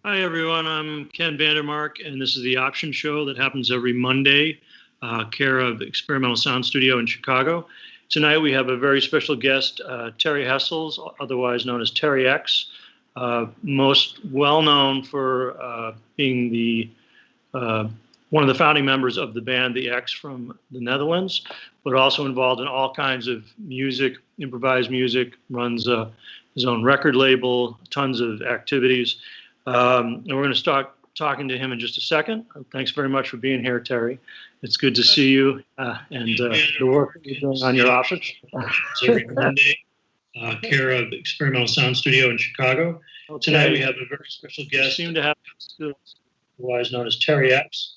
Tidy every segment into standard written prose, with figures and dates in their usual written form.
Hi, everyone. I'm Ken Vandermark, and this is the Option Show that happens every Monday, care of Experimental Sound Studio in Chicago. Tonight, we have a very special guest, Terrie Hessels, otherwise known as Terrie Ex, most well known for being one of the founding members of the band The X from the Netherlands, but also involved in all kinds of music, improvised music, runs his own record label, tons of activities. And we're going to start talking to him in just a second. Thanks very much for being here, Terrie. It's good to see you and the work that you're doing on your office. Every Monday, care of Experimental Sound Studio in Chicago. Okay. Tonight we have a very special guest. We seem to have otherwise known as Terrie Ex,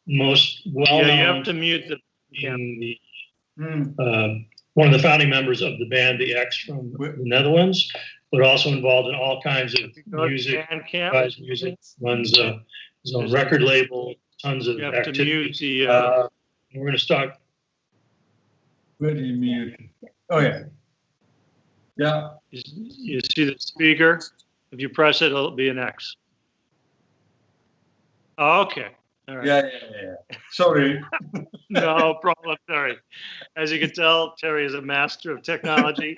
most well known. Yeah, you have to mute one of the founding members of the band The X from the Netherlands, but also involved in all kinds of music, runs his own record label, tons of activities. We're going to start. Where do you mute? Oh, yeah. Yeah. You see the speaker? If you press it, it'll be an X. Oh, okay. All right. Yeah. Sorry. No problem, Terrie. As you can tell, Terrie is a master of technology.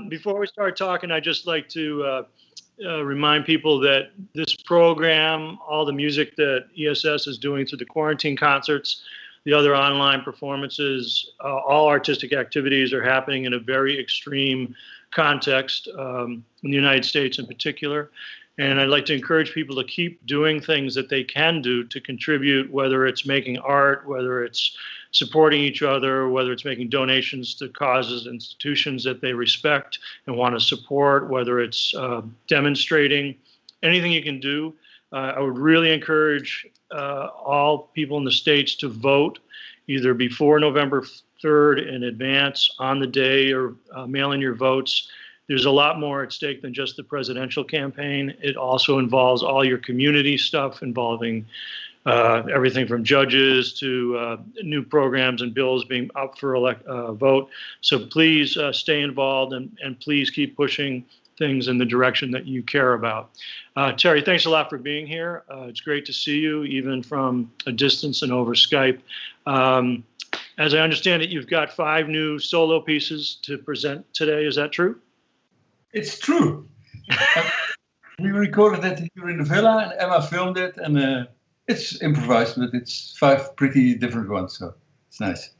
Before we start talking, I'd just like to remind people that this program, all the music that ESS is doing through the quarantine concerts, the other online performances, all artistic activities are happening in a very extreme context, in the United States in particular. And I'd like to encourage people to keep doing things that they can do to contribute, whether it's making art, whether it's supporting each other, whether it's making donations to causes, institutions that they respect and want to support, whether it's demonstrating, anything you can do. I would really encourage all people in the States to vote either before November 3rd in advance, on the day, or mail in your votes. There's a lot more at stake than just the presidential campaign. It also involves all your community stuff involving everything from judges to new programs and bills being up for vote. So please stay involved and please keep pushing things in the direction that you care about. Terrie, thanks a lot for being here. It's great to see you, even from a distance and over Skype. As I understand it, you've got 5 new solo pieces to present today. Is that true? It's true. We recorded it here in the villa, and Emma filmed it, and it's improvised, but it's 5 pretty different ones, so it's nice.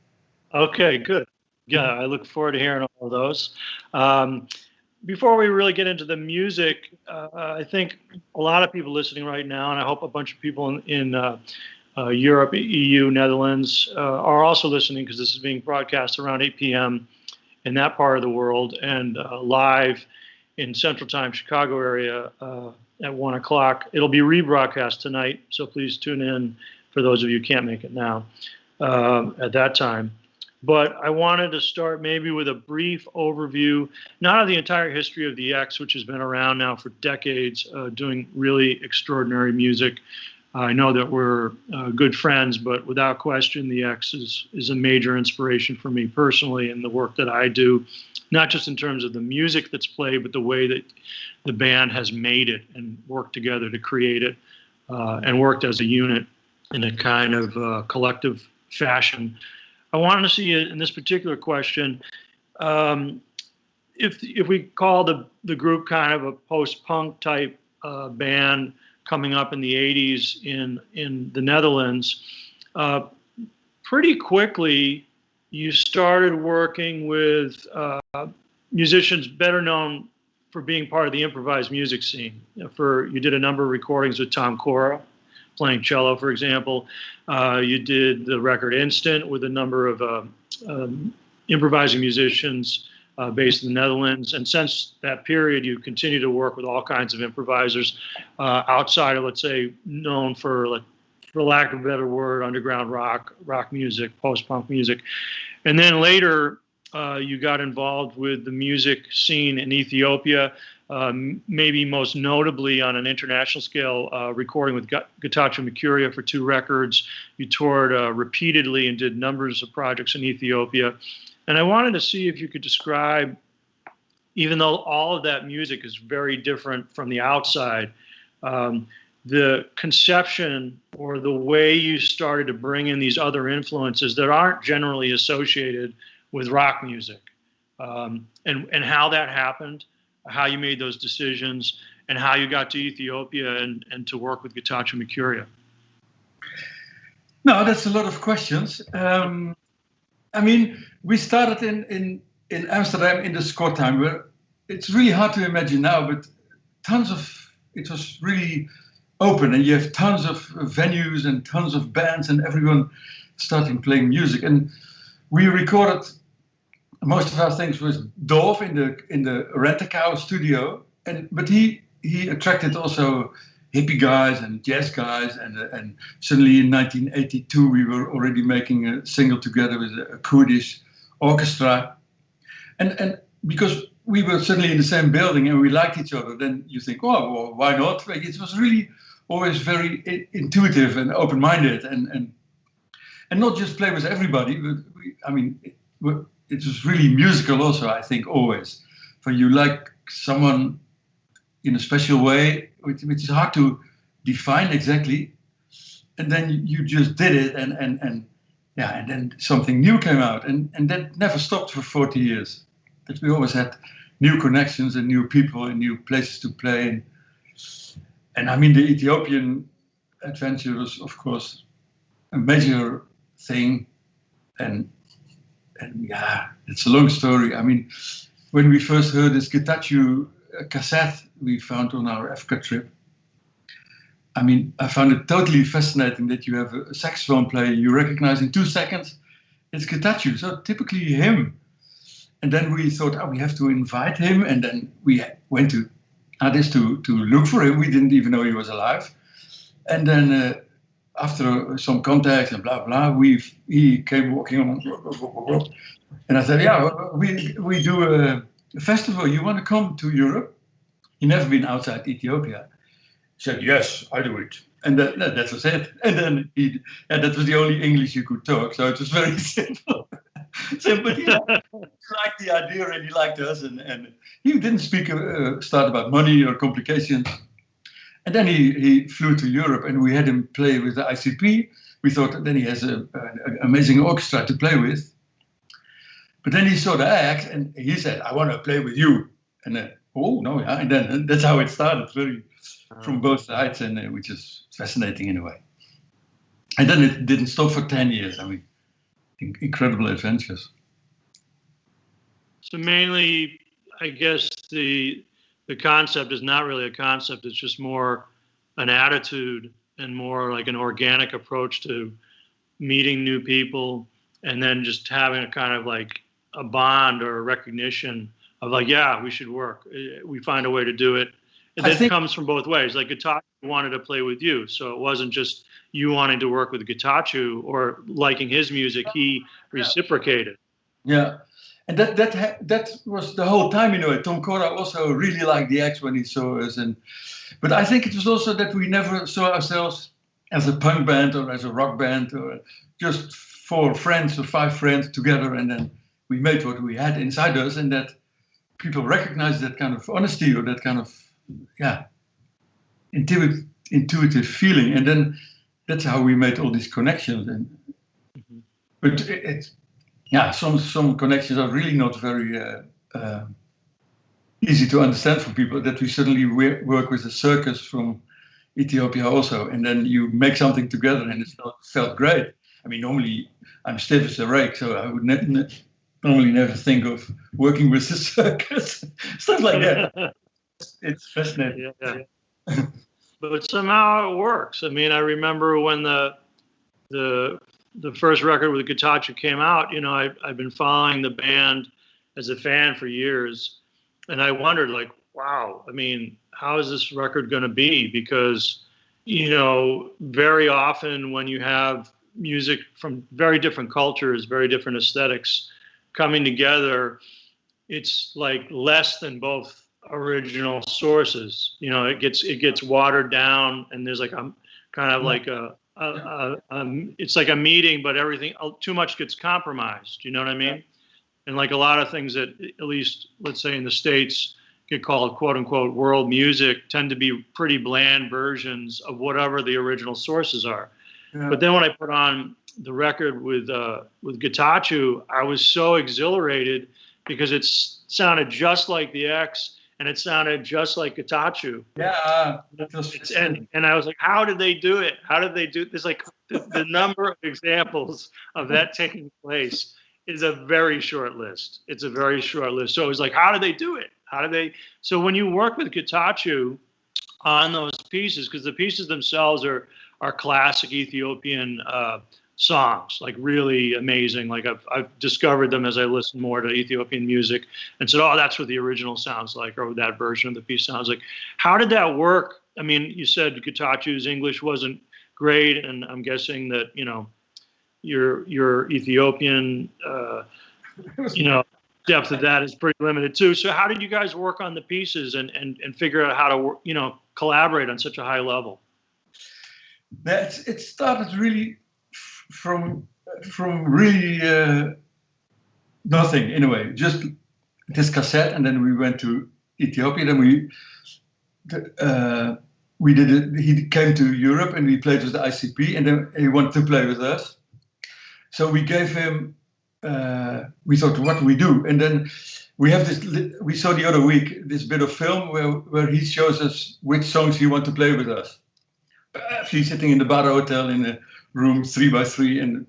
Okay, good. Yeah, I look forward to hearing all of those. Before we really get into the music, I think a lot of people listening right now, and I hope a bunch of people in Europe, EU, Netherlands are also listening, because this is being broadcast around 8 p.m. in that part of the world, and live in Central Time, Chicago area at 1 o'clock. It'll be rebroadcast tonight, so please tune in for those of you who can't make it now at that time. But I wanted to start maybe with a brief overview, not of the entire history of the X, which has been around now for decades, doing really extraordinary music. I know that we're good friends, but without question, the X is a major inspiration for me personally in the work that I do, not just in terms of the music that's played, but the way that the band has made it and worked together to create it, and worked as a unit in a kind of collective fashion. I wanted to see in this particular question, if we call the group kind of a post-punk type band coming up in the 80s in the Netherlands, pretty quickly you started working with musicians better known for being part of the improvised music scene. You did a number of recordings with Tom Cora, playing cello, for example. You did the record Instant with a number of improvising musicians based in the Netherlands. And since that period, you continue to work with all kinds of improvisers outside of, let's say, known for lack of a better word, underground rock music, post-punk music. And then later, you got involved with the music scene in Ethiopia, maybe most notably on an international scale, recording with Getachew Mercuria for 2 records. You toured repeatedly and did numbers of projects in Ethiopia. And I wanted to see if you could describe even though all of that music is very different from the outside, the conception or the way you started to bring in these other influences that aren't generally associated with rock music, and how that happened, how you made those decisions, and how you got to Ethiopia and to work with Getachew Mercuria. No, that's a lot of questions. I mean, we started in Amsterdam in the score time, where it's really hard to imagine now, but it was really open, and you have tons of venues and tons of bands and everyone starting playing music. And we recorded most of our things with Dolph in the Rent-A-Cow studio, but he attracted also hippie guys and jazz guys, and suddenly in 1982 we were already making a single together with a Kurdish orchestra, and because we were suddenly in the same building and we liked each other, then you think, oh, well, why not? It was really always very intuitive and open-minded, and not just play with everybody, but it was really musical also, I think, always. For you like someone in a special way, which is hard to define exactly, and then you just did it, and then something new came out, and that never stopped for 40 years. That we always had new connections and new people and new places to play. And I mean, the Ethiopian adventure was, of course, a major thing, and yeah, it's a long story. I mean, when we first heard this Getachew cassette we found on our Africa trip, I mean, I found it totally fascinating that you have a saxophone player you recognize in 2 seconds. It's Getachew, so typically him. And then we thought, we have to invite him, and then we went to Addis to look for him. We didn't even know he was alive. And then after some contact and blah blah, he came walking on, and I said, yeah, we do a festival. You want to come to Europe? He never been outside Ethiopia. He said, yes, I do it. And that was it. And then that was the only English you could talk, so it was very simple. But he liked the idea and he liked us, and he didn't start about money or complications. And then he flew to Europe, and we had him play with the ICP. We thought then he has an amazing orchestra to play with. But then he saw the act, and he said, I want to play with you. And then, oh, no, yeah. And then that's how it started, from both sides, and which is fascinating in a way. And then it didn't stop for 10 years. I mean, incredible adventures. So mainly, I guess the concept is not really a concept. It's just more an attitude and more like an organic approach to meeting new people, and then just having a kind of like a bond or a recognition of like, yeah, we should work. We find a way to do it. And that comes from both ways. Like Getachew wanted to play with you, so it wasn't just you wanting to work with Getachew or liking his music. He reciprocated. Yeah, and that was the whole time. Tom Cora also really liked the Ex when he saw us, but I think it was also that we never saw ourselves as a punk band or as a rock band, or just 4 friends or 5 friends together, and then we made what we had inside us, and that people recognized that kind of honesty or that kind of intuitive feeling, and then that's how we made all these connections. And but some connections are really not very easy to understand for people. That we suddenly work with a circus from Ethiopia also, and then you make something together, and it felt great. I mean, normally I'm stiff as a rake, so I would normally never think of working with a circus, stuff like that. It's fascinating. Yeah. But somehow it works. I mean, I remember when the first record with Getachew came out, I've been following the band as a fan for years, and I wondered, like, wow, I mean, how is this record going to be? Because, very often when you have music from very different cultures, very different aesthetics coming together, it's like less than both original sources. It gets watered down, and there's like a kind of like it's like a meeting, but everything too much gets compromised. You know what I mean? And like a lot of things that, at least, let's say in the States, get called quote unquote world music, tend to be pretty bland versions of whatever the original sources are. Yeah. But then when I put on the record with Gitachu, I was so exhilarated because it sounded just like the X and it sounded just like Gitachu. Yeah. And I was like, how did they do it? How did they do this? Like the number of examples of that taking place is a very short list. It's a very short list. So it was like, how did they do it? How do they? So when you work with Gitachu on those pieces, because the pieces themselves are classic Ethiopian songs, like really amazing. Like I've discovered them as I listen more to Ethiopian music and said, oh, that's what the original sounds like, or that version of the piece sounds like. How did that work? I mean, you said Gitachu's English wasn't great, and I'm guessing that, you know, your Ethiopian, you know, depth of that is pretty limited too. So how did you guys work on the pieces and figure out how to, you know, collaborate on such a high level? It started really from really nothing in a way. Just this cassette, and then we went to Ethiopia. Then we did it. He came to Europe and we played with the ICP, and then he wanted to play with us. So we gave him. We thought, what do we do? And then we have this. We saw the other week this bit of film where he shows us which songs he wants to play with us. He's sitting in the Bar Hotel in a room 3x3 and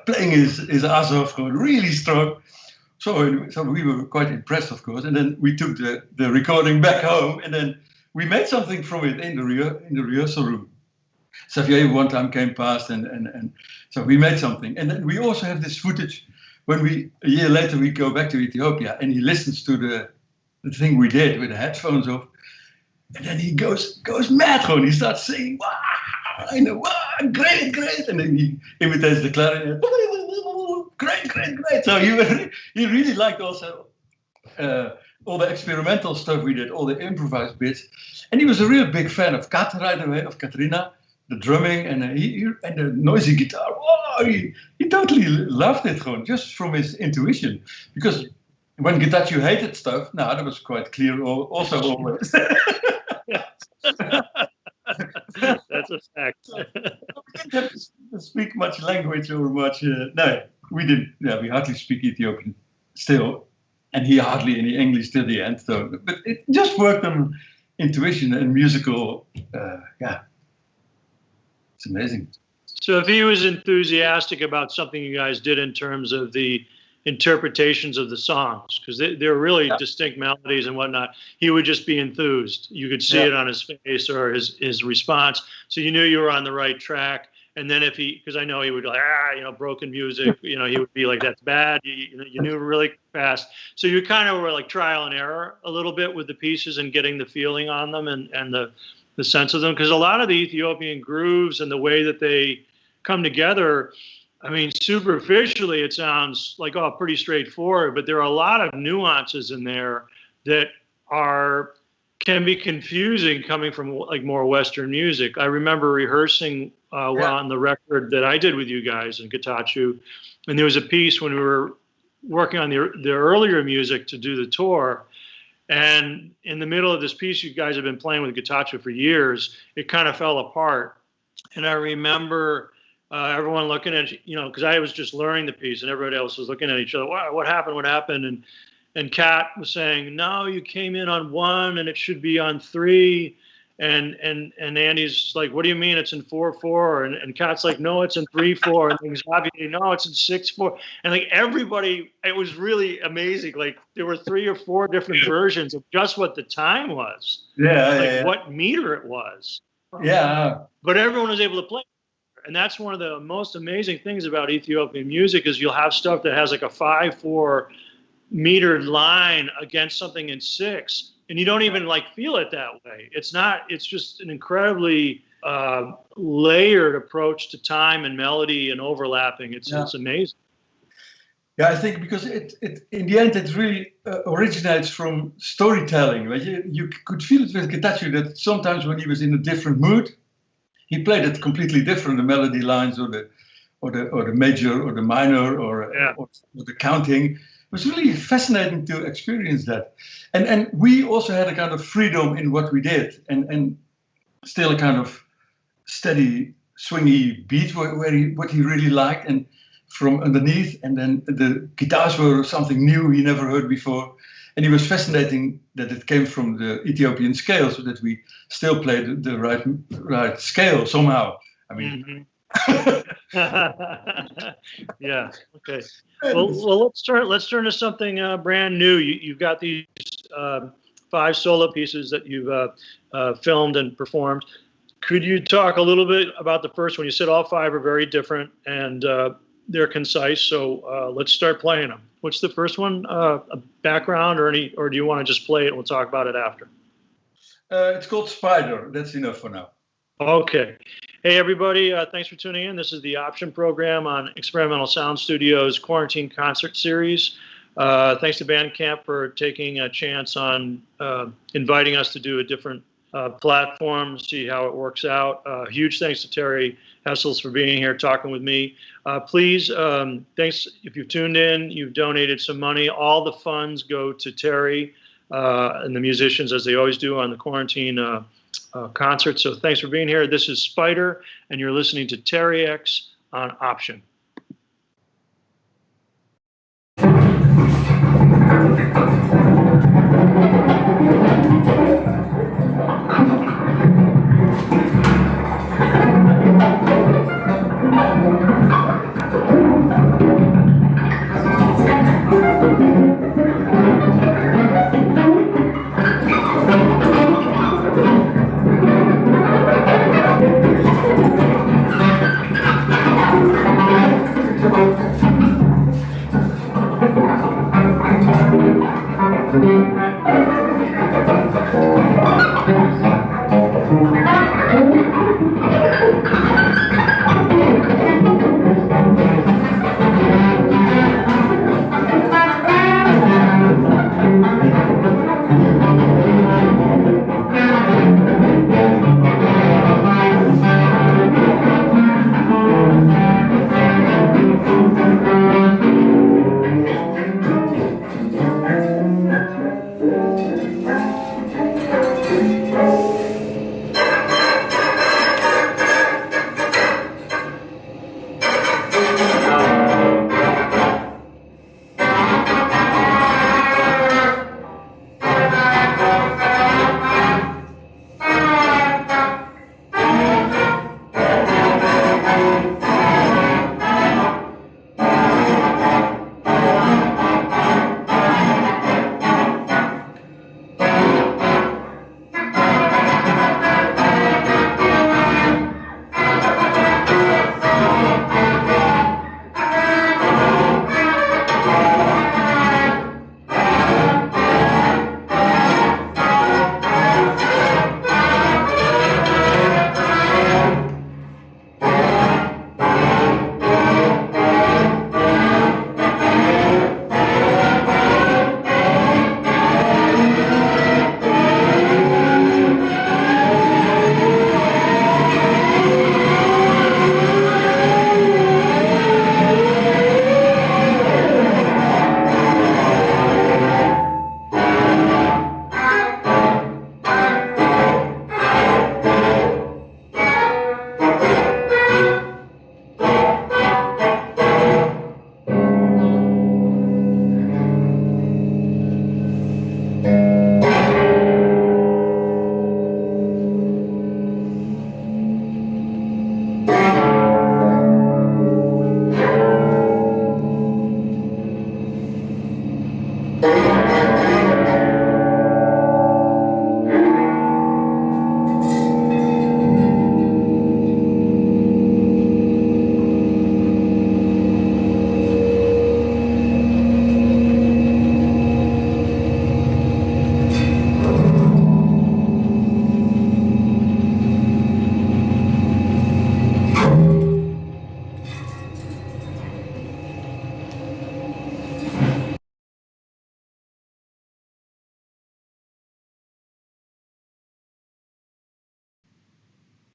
playing his ass off, really strong. So we were quite impressed, of course. And then we took the recording back home, and then we made something from it in the rehearsal room. Xavier one time came past, and so we made something. And then we also have this footage when a year later we go back to Ethiopia, and he listens to the thing we did with the headphones off. And then he goes mad, he starts singing, wow, I know, wow, great, great. And then he imitates the clarinet, great, great, great. So he really liked also all the experimental stuff we did, all the improvised bits. And he was a real big fan of Kat right away, of Katrina, the drumming and the noisy guitar. Oh, he totally loved it, just from his intuition. Because when Gitachu hated stuff, that was quite clear also always. That's a fact. We didn't have to speak much language or much. No, we didn't. Yeah, we hardly speak Ethiopian still, and he hardly any English till the end. So, but it just worked on intuition and musical. Yeah, it's amazing. So, if he was enthusiastic about something you guys did in terms of the interpretations of the songs, because they're really distinct melodies and whatnot, he would just be enthused. You could see it on his face or his response. So you knew you were on the right track. And then if because I know he would like, broken music, he would be like, that's bad. You knew really fast. So you kind of were like trial and error a little bit with the pieces and getting the feeling on them and the sense of them. Because a lot of the Ethiopian grooves and the way that they come together, I mean, superficially, it sounds like, pretty straightforward, but there are a lot of nuances in there that can be confusing coming from like more Western music. I remember rehearsing on the record that I did with you guys in Gitachu, and there was a piece when we were working on the earlier music to do the tour, and in the middle of this piece, you guys have been playing with Gitachu for years, it kind of fell apart, and I remember everyone looking at, because I was just learning the piece and everybody else was looking at each other. Wow, what happened? What happened? And Kat was saying, no, you came in on 1 and it should be on 3. And Andy's like, what do you mean it's in 4/4? And Kat's like, no, it's in 3/4. And Xavier, no, it's in 6/4. And like everybody, it was really amazing. Like there were 3 or 4 different versions of just what the time was. What meter it was. Yeah. But everyone was able to play. And that's one of the most amazing things about Ethiopian music is you'll have stuff that has like a 5/4 metered line against something in 6, and you don't even like feel it that way. It's just an incredibly layered approach to time and melody and overlapping. It's amazing. Yeah, I think because it in the end it really originates from storytelling. Like you could feel it with Gitachu that sometimes when he was in a different mood, he played it completely different, the melody lines or the major or the minor or the counting. was really fascinating to experience that. And we also had a kind of freedom in what we did, and still a kind of steady, swingy beat what he really liked, and from underneath, and then the guitars were something new he never heard before. And it was fascinating that it came from the Ethiopian scale, so that we still played the right scale somehow. I mean, yeah. Okay. Well, let's turn to something brand new. You've got these 5 solo pieces that you've filmed and performed. Could you talk a little bit about the first one? You said all 5 are very different and they're concise. So let's start playing them. What's the first one? A background or do you want to just play it and we'll talk about it after? It's called Spider. That's enough for now. Okay. Hey, everybody. Thanks for tuning in. This is the Option program on Experimental Sound Studio's Quarantine Concert Series. Thanks to Bandcamp for taking a chance on inviting us to do a different platform, see how it works out. Huge thanks to Terrie Hessels for being here talking with me. Please, thanks if you've tuned in, you've donated some money. All the funds go to Terrie and the musicians, as they always do on the quarantine concert. So thanks for being here. This is Spider, and you're listening to Terrie Ex on Option.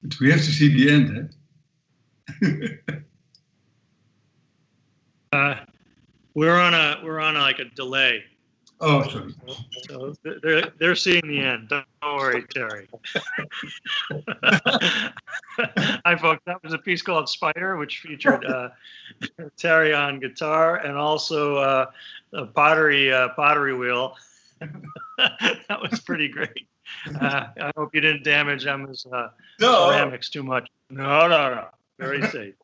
But we have to see the end, eh? we're on like a delay. Oh, sorry. So they're seeing the end. Don't worry, Terrie. Hi, folks. That was a piece called Spider, which featured Terrie on guitar and also a pottery wheel. That was pretty great. I hope you didn't damage Emma's ceramics too much. No. Very safe.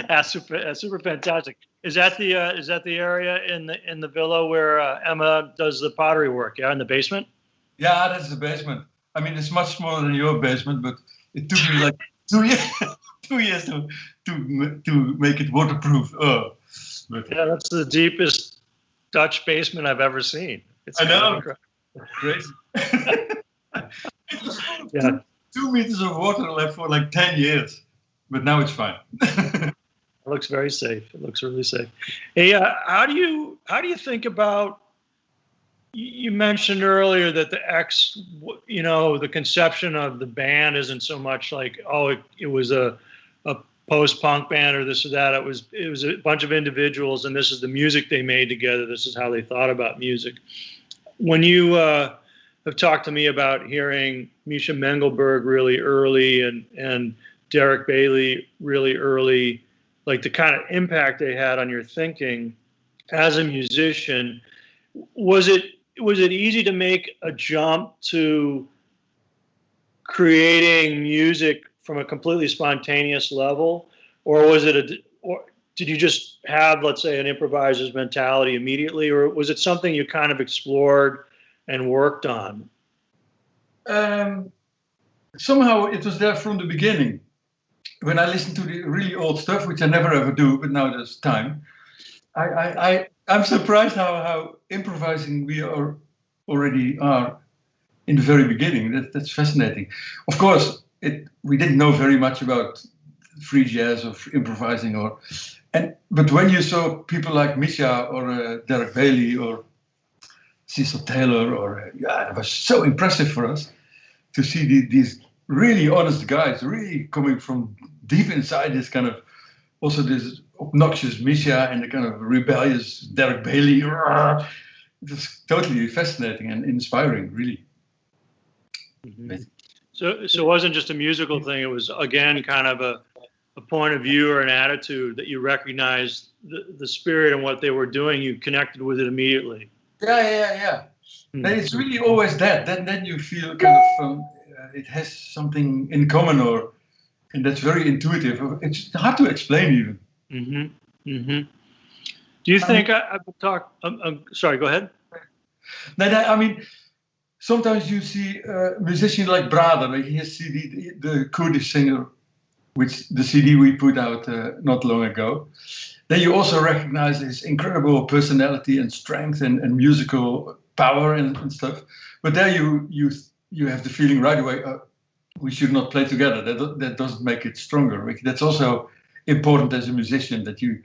That's super fantastic. Is that the area in the villa where Emma does the pottery work? Yeah, in the basement. Yeah, that's the basement. I mean, it's much smaller than your basement, but it took me like 2 years, 2 years to make it waterproof. But yeah, that's the deepest Dutch basement I've ever seen. It's I know. crazy. Yeah. 2 meters of water left for like 10 years, but now it's fine. It looks very safe. It looks really safe. Hey, how do you think about? You mentioned earlier that the X, the conception of the band isn't so much like, it was a post-punk band or this or that. It was a bunch of individuals, and this is the music they made together. This is how they thought about music. When you have talked to me about hearing Misha Mengelberg really early and Derek Bailey really early, like the kind of impact they had on your thinking as a musician, was it easy to make a jump to creating music from a completely spontaneous level, or or did you just have, let's say, an improviser's mentality immediately, or was it something you kind of explored and worked on? Somehow it was there from the beginning. When I listen to the really old stuff, which I never ever do, but now there's time, I'm surprised how improvising we already are in the very beginning. That's fascinating. Of course, we didn't know very much about free jazz or improvising, but when you saw people like Misha or Derek Bailey or Cecil Taylor, it was so impressive for us to see these really honest guys, really coming from deep inside this kind of, also this obnoxious Misha and the kind of rebellious Derek Bailey. It was totally fascinating and inspiring, really. Mm-hmm. So it wasn't just a musical thing. It was, again, kind of a point of view or an attitude that you recognized the spirit and what they were doing. You connected with it immediately. Yeah. Mm-hmm. And it's really always that. Then you feel kind of it has something in common, and that's very intuitive. It's hard to explain even. Mm-hmm. Mm-hmm. Do you think I would talk? Sorry, go ahead. No, I mean, sometimes you see musicians like Brader, like he has the Kurdish singer, which the CD we put out not long ago. Then you also recognize his incredible personality and strength and musical power and stuff. But there you have the feeling right away, we should not play together. That doesn't make it stronger. That's also important as a musician, that you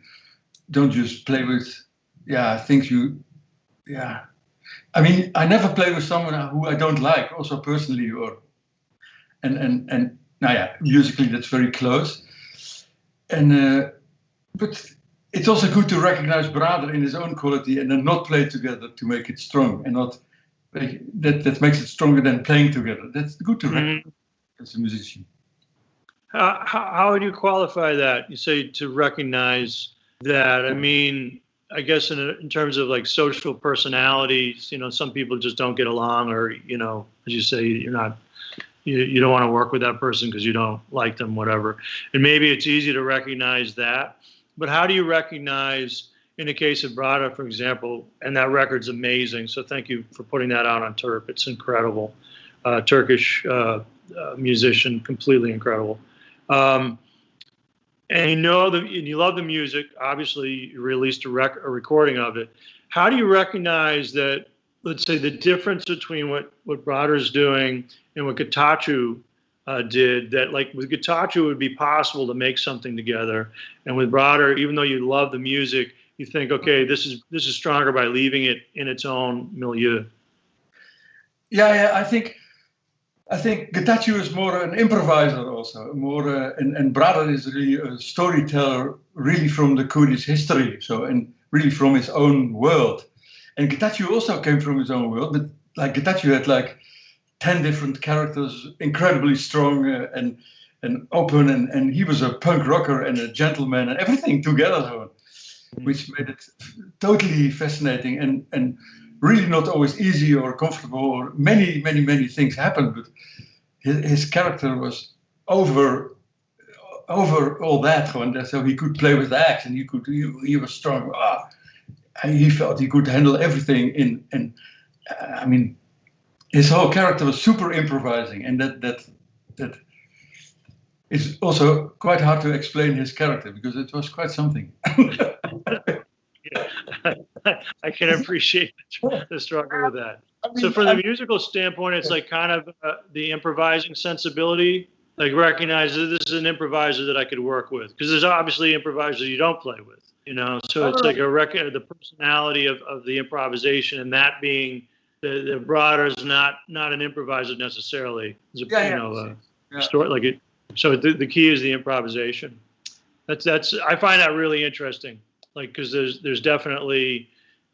don't just play with things I mean, I never play with someone who I don't like, also personally, and musically that's very close. And but it's also good to recognize Brader in his own quality and then not play together to make it strong, and not that makes it stronger than playing together. That's good to recognize as a musician. How would you qualify that? You say to recognize that. I mean, I guess in terms of like social personalities, some people just don't get along, or as you say, you don't want to work with that person because you don't like them, whatever. And maybe it's easy to recognize that. But how do you recognize, in the case of Brader, for example, and that record's amazing. So thank you for putting that out on Terp. It's incredible. Turkish musician, completely incredible. And you love the music. Obviously, you released a recording of it. How do you recognize that, let's say, the difference between what Brader's doing and what Getachew did, that like with Getachew it would be possible to make something together, and with Brader, even though you love the music, you think, okay, this is stronger by leaving it in its own milieu? Yeah, I think I think Getachew is more an improviser also, more and Brother is really a storyteller, really from the Kurdish history, so and really from his own world. And Getachew also came from his own world, but like Getachew had like 10 different characters, incredibly strong and open, and he was a punk rocker and a gentleman and everything together, which made it totally fascinating and really not always easy or comfortable, or many things happened, but his character was over all that, so he could play with the axe, and he was strong. And he felt he could handle everything I mean, his whole character was super improvising, and that is also quite hard to explain his character, because it was quite something. I can appreciate the struggle with that. So from the musical standpoint, it's like kind of the improvising sensibility, like recognize that this is an improviser that I could work with, because there's obviously improvisers you don't play with, you know. So it's like the personality of the improvisation, and that being the Broader is not an improviser necessarily. Story like it. So the key is the improvisation. That's I find that really interesting. Like, because there's definitely,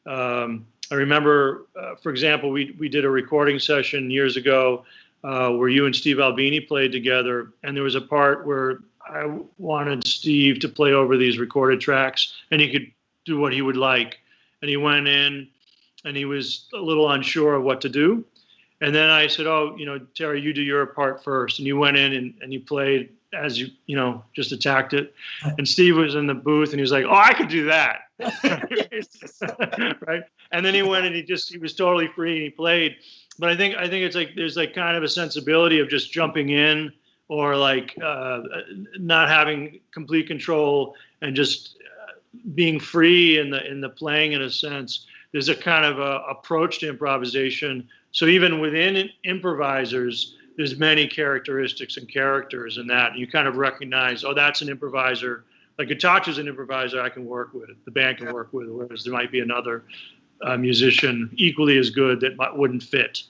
I remember, for example, we did a recording session years ago where you and Steve Albini played together, and there was a part where I wanted Steve to play over these recorded tracks, and he could do what he would like. And he went in, and he was a little unsure of what to do. And then I said, oh, Terrie, you do your part first. And you went in and you played as you just attacked it. And Steve was in the booth, and he was like, oh, I could do that. Right. And then he went and he was totally free, and he played. But I think it's like there's like kind of a sensibility of just jumping in, or like not having complete control, and just being free in the playing, in a sense. There's a kind of approach to improvisation. So even within improvisers, there's many characteristics and characters in that. And you kind of recognize, oh, that's an improviser. Like Getachew an improviser I can work with, the band can work with, whereas there might be another musician equally as good that wouldn't fit.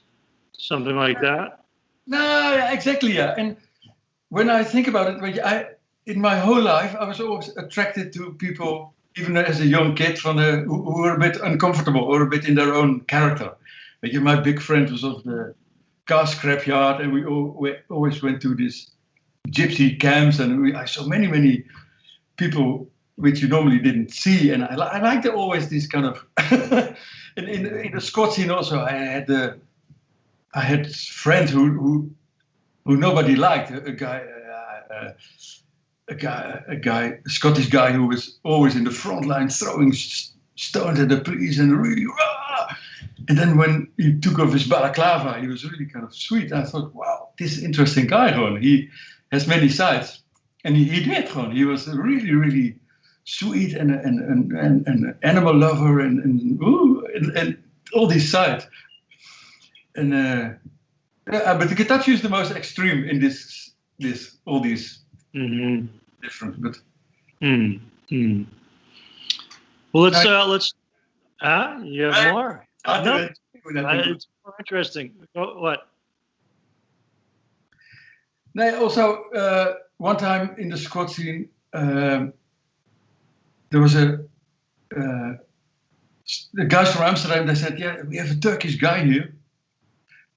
Something like that? No, exactly, yeah. And when I think about it, in my whole life, I was always attracted to people, even as a young kid, who were a bit uncomfortable or a bit in their own character. My big friend was of the car scrapyard, and we always went to these gypsy camps, and I saw many people which you normally didn't see, and I liked always this kind of. in the Scots scene also, I had friends who nobody liked. A Scottish guy who was always in the front line throwing stones at the police and really. And then when he took off his balaclava, he was really kind of sweet. I thought, wow, this interesting guy, Ron. He has many sides, and he did, Ron. He was really, really sweet and an animal lover and all these sides. And but the Getachew is the most extreme in this all these different. But well, let's. You have more. No, it's more interesting. What? No, also one time in the Scots scene, there was the guys from Amsterdam. They said, "Yeah, we have a Turkish guy here.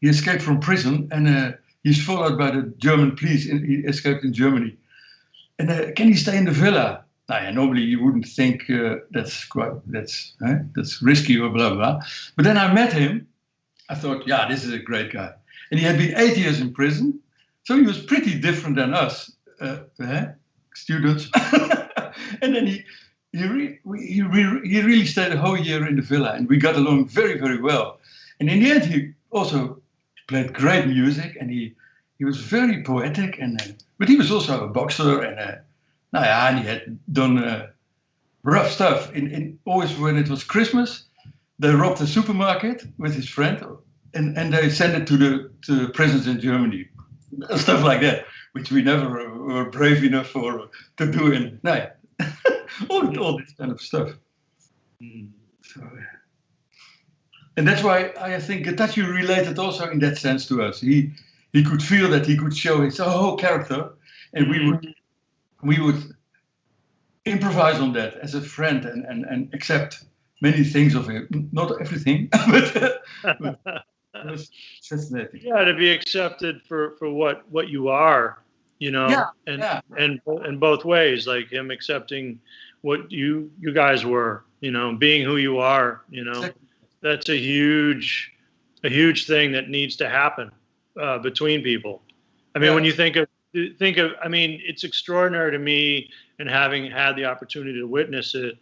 He escaped from prison, and he's followed by the German police. He escaped in Germany. And can he stay in the villa?" Normally you wouldn't think that's risky or blah blah. But then I met him. I thought, yeah, this is a great guy. And he had been 8 years in prison, so he was pretty different than us students. And then he really stayed a whole year in the villa, and we got along very, very well. And in the end, he also played great music, and he was very poetic, but he was also a boxer, and he had done rough stuff. Always when it was Christmas, they robbed a supermarket with his friend, and they sent it to the prisons in Germany, stuff like that, which we never were brave enough to do. All this kind of stuff. So, and that's why I think Getachew related also in that sense to us. He he could feel that he could show his whole character, and we would improvise on that as a friend and accept many things of him. Not everything, but it was fascinating. Yeah, to be accepted for what you are, and both ways, like him accepting what you guys were, being who you are, that's a huge thing that needs to happen between people. I mean, when you think of, I mean, it's extraordinary to me, and having had the opportunity to witness it,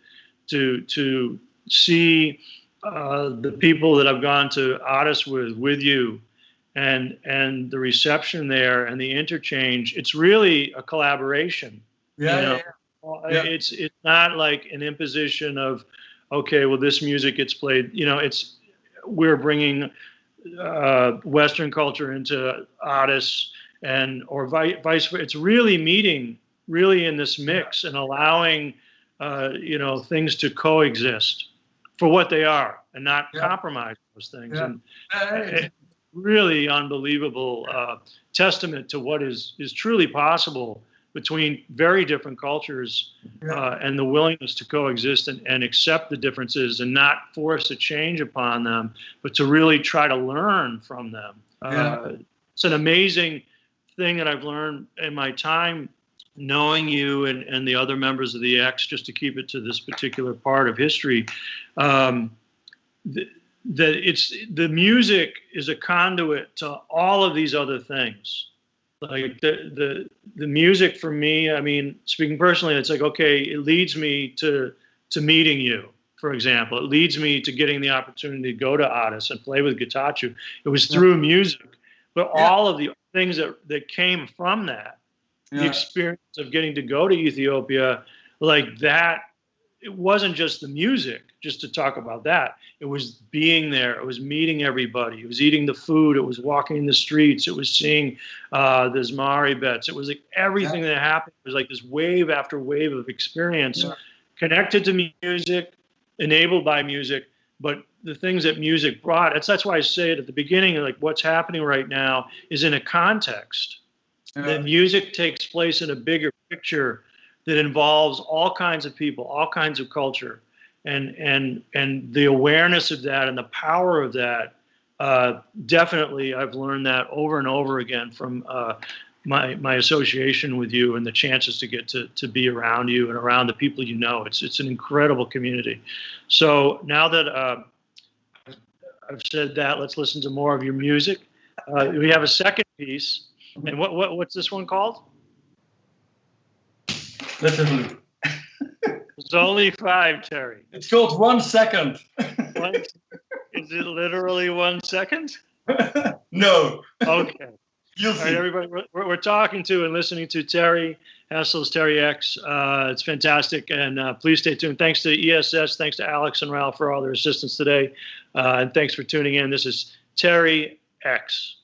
to see the people that I've gone to Addis with you, and the reception there and the interchange. It's really a collaboration. It's not like an imposition of, okay, well, this music gets played. We're bringing Western culture into Addis, or vice versa. It's really meeting in this mix and allowing things to coexist for what they are, and not compromise those things. And it's really unbelievable testament to what is truly possible between very different cultures, and the willingness to coexist and accept the differences and not force a change upon them, but to really try to learn from them. It's an amazing thing that I've learned in my time knowing you and the other members of the X, just to keep it to this particular part of history, that it's the music is a conduit to all of these other things. Like the music for me, I mean, speaking personally, it's like, okay, it leads me to meeting you, for example. It leads me to getting the opportunity to go to Addis and play with Gitachu. It was through music, but all of the things that came from that, the experience of getting to go to Ethiopia, like that, it wasn't just the music, just to talk about that. It was being there. It was meeting everybody. It was eating the food. It was walking in the streets. It was seeing the Zmari bets. It was like everything that happened. It was like this wave after wave of experience connected to music, enabled by music, but the things that music brought. That's why I say it at the beginning, like what's happening right now is in a context. The music takes place in a bigger picture that involves all kinds of people, all kinds of culture, and the awareness of that and the power of that. Definitely, I've learned that over and over again from my association with you and the chances to get to be around you and around the people you know. It's an incredible community. So now that I've said that, let's listen to more of your music. We have a second piece. And what's this one called? Let's have a look. It's only 5, Terrie. It's called 1 second. Is it literally 1 second? No. Okay. You'll see. All right, everybody, we're talking to and listening to Terrie Hessels, Terrie Ex. It's fantastic, and please stay tuned. Thanks to ESS, thanks to Alex and Ralph for all their assistance today, and thanks for tuning in. This is Terrie Ex.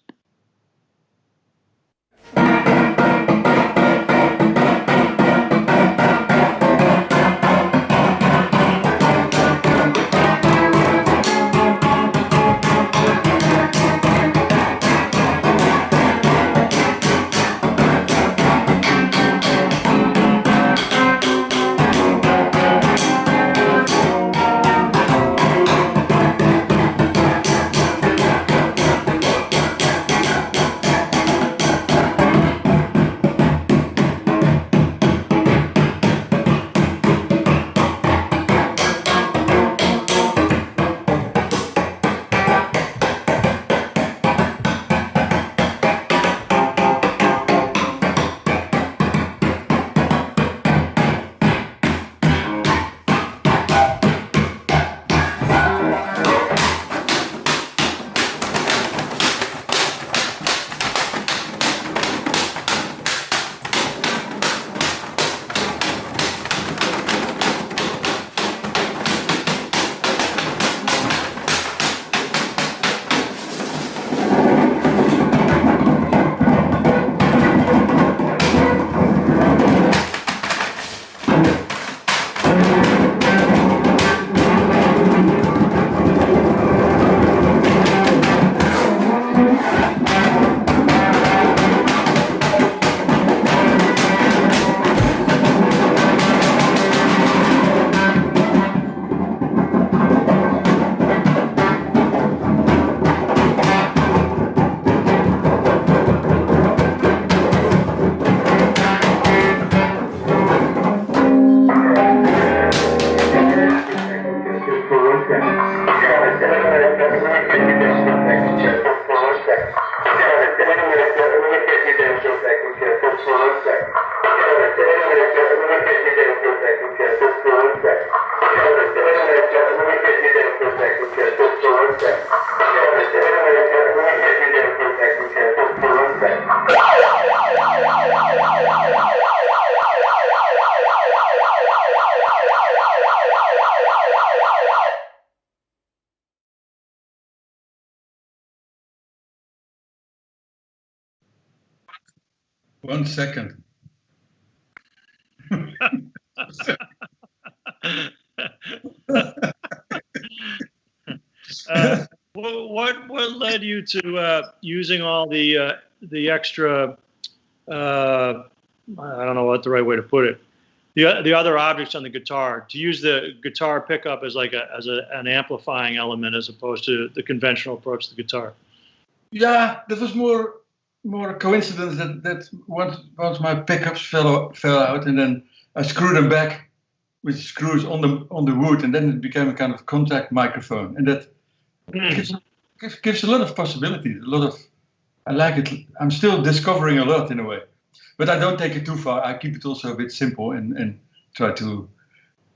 1 second. What led you to using all the extra I don't know what the right way to put it, the other objects on the guitar, to use the guitar pickup as like an amplifying element as opposed to the conventional approach to the guitar? Yeah, that was more a coincidence that once my pickups fell out, and then I screwed them back with screws on the wood, and then it became a kind of contact microphone, and that gives a lot of possibilities. I like it. I'm still discovering a lot in a way, but I don't take it too far. I keep it also a bit simple and try to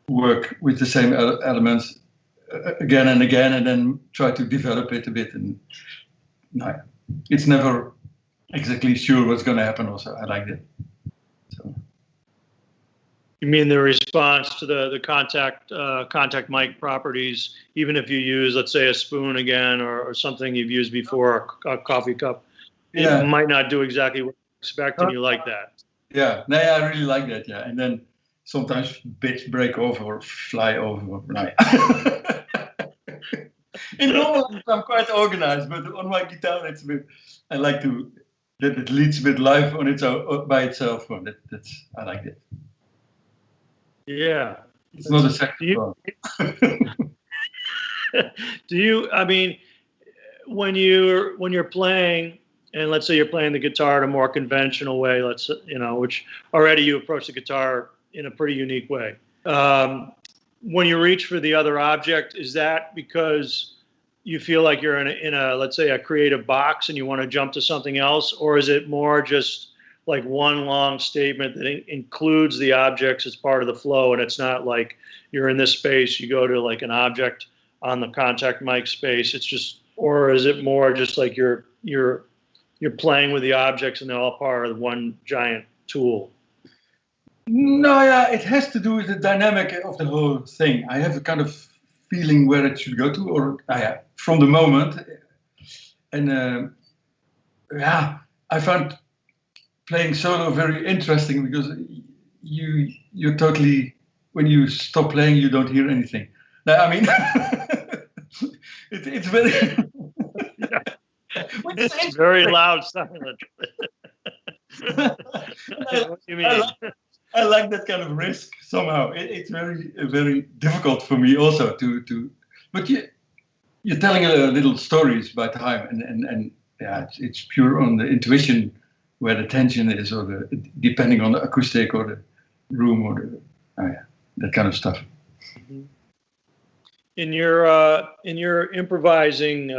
work with the same elements again and again, and then try to develop it a bit. And no, it's never exactly sure what's going to happen. Also, I like that. So. You mean the response to the contact mic properties, even if you use, let's say, a spoon again or something you've used before, a coffee cup, it might not do exactly what you expect, and you like that. Yeah, no, I really like that. Yeah, and then sometimes bits break off or fly over. Right. In normal life, I'm quite organized, but on my guitar, it's a bit. I like that it leads a bit live on its own by itself. That's I like that. Yeah, it's not a saxophone. Do you? I mean, when you're playing, and let's say you're playing the guitar in a more conventional way, which already you approach the guitar in a pretty unique way. When you reach for the other object, is that because you feel like you're in a let's say a creative box and you want to jump to something else, or is it more just like one long statement that includes the objects as part of the flow, and it's not like you're in this space, you go to like an object on the contact mic space, it's just, or is it more just like you're playing with the objects and they're all part of one giant tool? No, yeah, it has to do with the dynamic of the whole thing. I have a kind of feeling where it should go to, or from the moment. And I found playing solo very interesting because you're totally, when you stop playing, you don't hear anything. No, I mean, it's very. It's very loud silent. What do you mean? I like that kind of risk somehow. It's very difficult for me also to. But you're telling a little stories by time, and it's pure on the intuition where the tension is, or depending on the acoustic or the room or that kind of stuff. In your improvising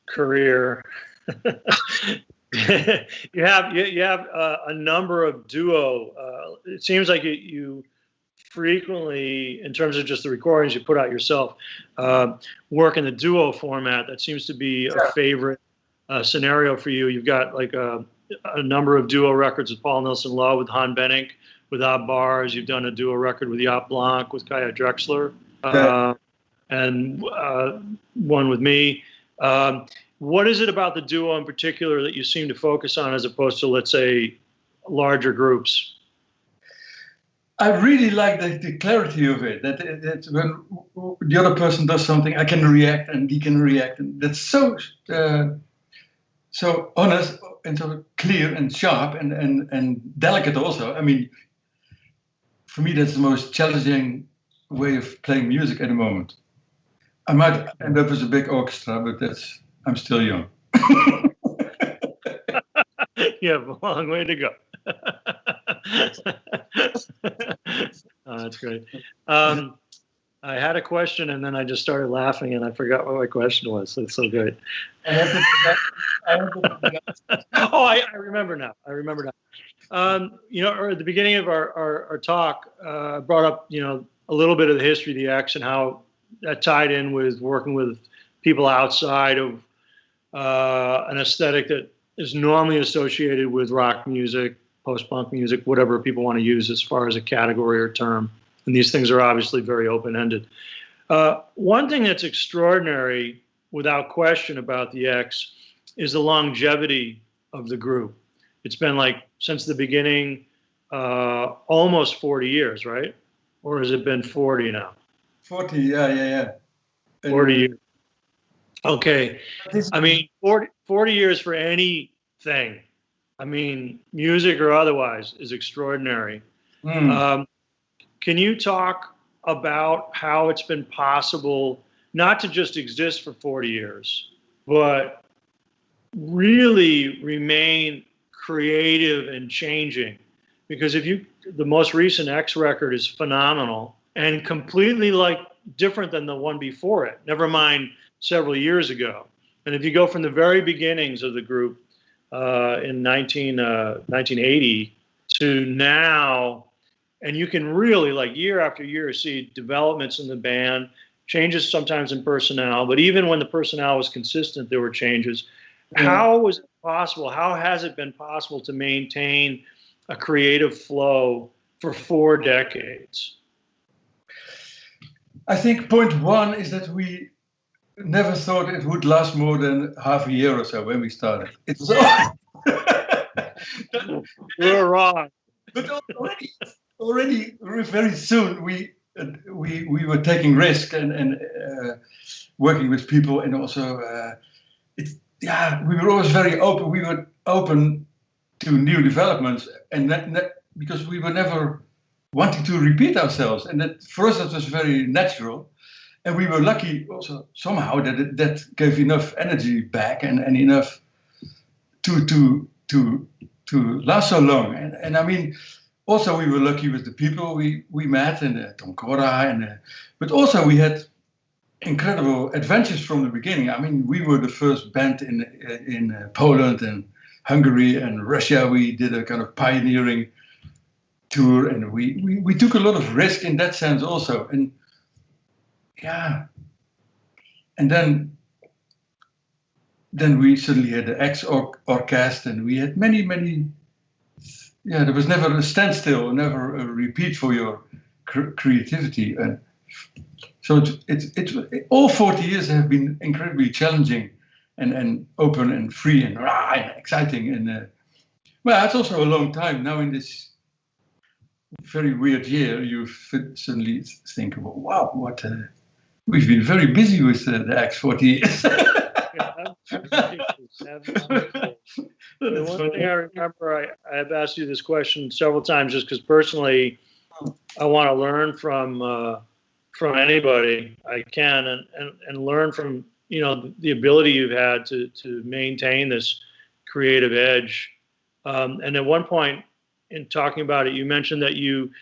career, you have a number of duo. It seems like you frequently, in terms of just the recordings you put out yourself, work in the duo format. That seems to be a favorite scenario for you. You've got like a number of duo records with Paul Nilsson Lowe, with Han Benink, with Ab Bars. You've done a duo record with Jaap Blanc, with Kaya Drexler, and one with me. What is it about the duo in particular that you seem to focus on as opposed to, let's say, larger groups? I really like the clarity of it. That when the other person does something, I can react and he can react, and that's so honest and so clear and sharp and delicate also. I mean, for me, that's the most challenging way of playing music at the moment. I might end up as a big orchestra, but I'm still young. You have a long way to go. Oh, that's great. I had a question and then I just started laughing and I forgot what my question was. It's so good. Oh, I remember now. At the beginning of our talk, I brought up, a little bit of the history of the X and how that tied in with working with people outside of an aesthetic that is normally associated with rock music, post-punk music, whatever people want to use as far as a category or term. And these things are obviously very open-ended. One thing that's extraordinary, without question, about the X is the longevity of the group. it's been like since the beginning, almost 40 years, right? Or has it been 40 now? 40, yeah. 40 years. Okay. I mean, 40 years for anything, I mean, music or otherwise, is extraordinary. Can you talk about how it's been possible not to just exist for 40 years, but really remain creative and changing? Because the most recent X record is phenomenal and completely like different than the one before it, never mind several years ago. And if you go from the very beginnings of the group in 1980 to now, and you can really, like, year after year, see developments in the band, changes sometimes in personnel, but even when the personnel was consistent, there were changes. Yeah. How was it possible? How has it been possible to maintain a creative flow for 4 decades? I think point one is that we never thought it would last more than half a year or so when we started. It's we were wrong. But already very soon we were taking risk and working with people, and also we were always very open. We were open to new developments, and that because we were never wanting to repeat ourselves, and that for us that was very natural, and we were lucky also somehow that gave enough energy back and enough to last so long, and I mean. Also, we were lucky with the people we met, and Tom Cora, but also we had incredible adventures from the beginning. I mean, we were the first band in Poland and Hungary and Russia. We did a kind of pioneering tour, and we took a lot of risk in that sense also. And yeah, and then we suddenly had the X orchestra, and we had many. Yeah, there was never a standstill, never a repeat for your creativity, and so it's all 40 years have been incredibly challenging, and open and free and exciting, and well, it's also a long time now. In this very weird year, you suddenly think, well, wow, what we've been very busy with the X 40 years. The one thing I remember, I've asked you this question several times just because personally I want to learn from anybody I can, and learn from, you know, the ability you've had to maintain this creative edge. And at one point in talking about it, you mentioned that you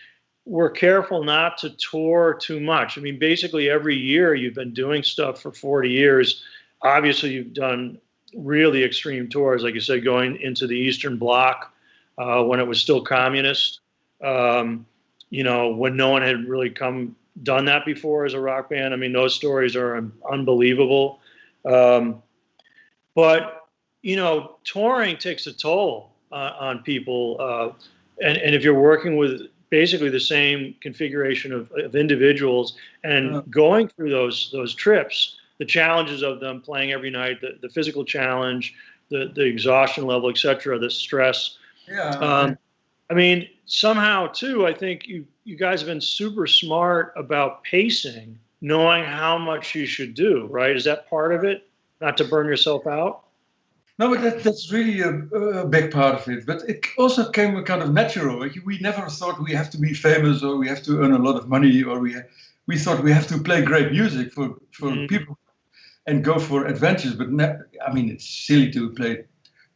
were careful not to tour too much. I mean, basically every year you've been doing stuff for 40 years. Obviously, you've done really extreme tours, like you said, going into the Eastern Bloc when it was still communist. You know, when no one had really done that before as a rock band. I mean, those stories are unbelievable. But you know, touring takes a toll on people, and if you're working with basically the same configuration of individuals and going through those trips. The challenges of them playing every night, the physical challenge, the exhaustion level, etc., the stress. Yeah. I mean, somehow too, I think you guys have been super smart about pacing, knowing how much you should do. Right? Is that part of it? Not to burn yourself out? No, but that's really a big part of it. But it also came kind of natural. We never thought we have to be famous or we have to earn a lot of money, or we thought we have to play great music for people. And go for adventures, but I mean, it's silly to play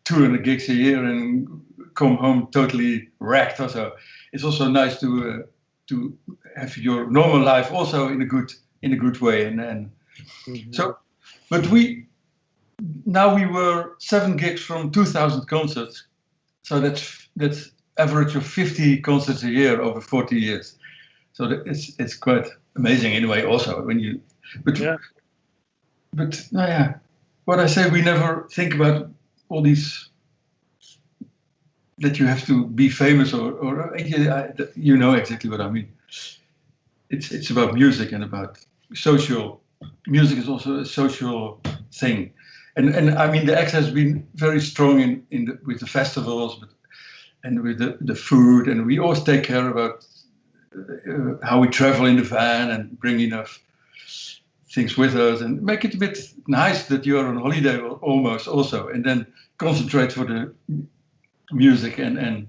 200 gigs a year and come home totally wrecked. Also, it's also nice to have your normal life also in a good way. And so, but we were 7 gigs from 2,000 concerts, so that's average of 50 concerts a year over 40 years. So it's quite amazing in a way. Also, when you But what I say, we never think about all these, that you have to be famous or you know exactly what I mean. It's about music and about social. Music is also a social thing, and I mean the X has been very strong with the festivals, but and with the food, and we always take care about how we travel in the van and bring enough things with us and make it a bit nice that you are on holiday almost also, and then concentrate for the music and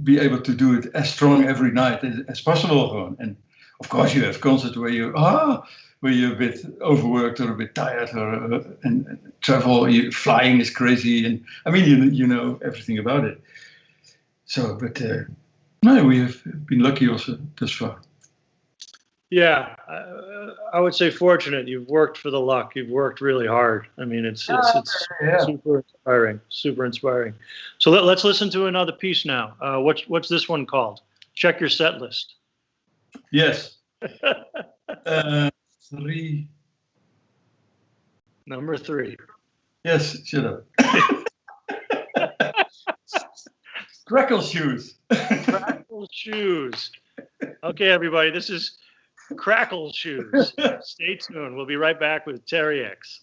be able to do it as strong every night as possible. And of course you have concerts where you're a bit overworked or a bit tired, or and travel, flying is crazy, and I mean you know everything about it. So, but no, we have been lucky also thus far. Yeah, I would say fortunate. You've worked for the luck. You've worked really hard. I mean, it's super inspiring, super inspiring. So let's listen to another piece now. What's this one called? Check your set list. Yes. 3. Number 3. Yes, shut up. Crackle shoes. Crackle shoes. Okay, everybody, this is Crackle Shoes. Stay tuned. We'll be right back with Terrie Ex.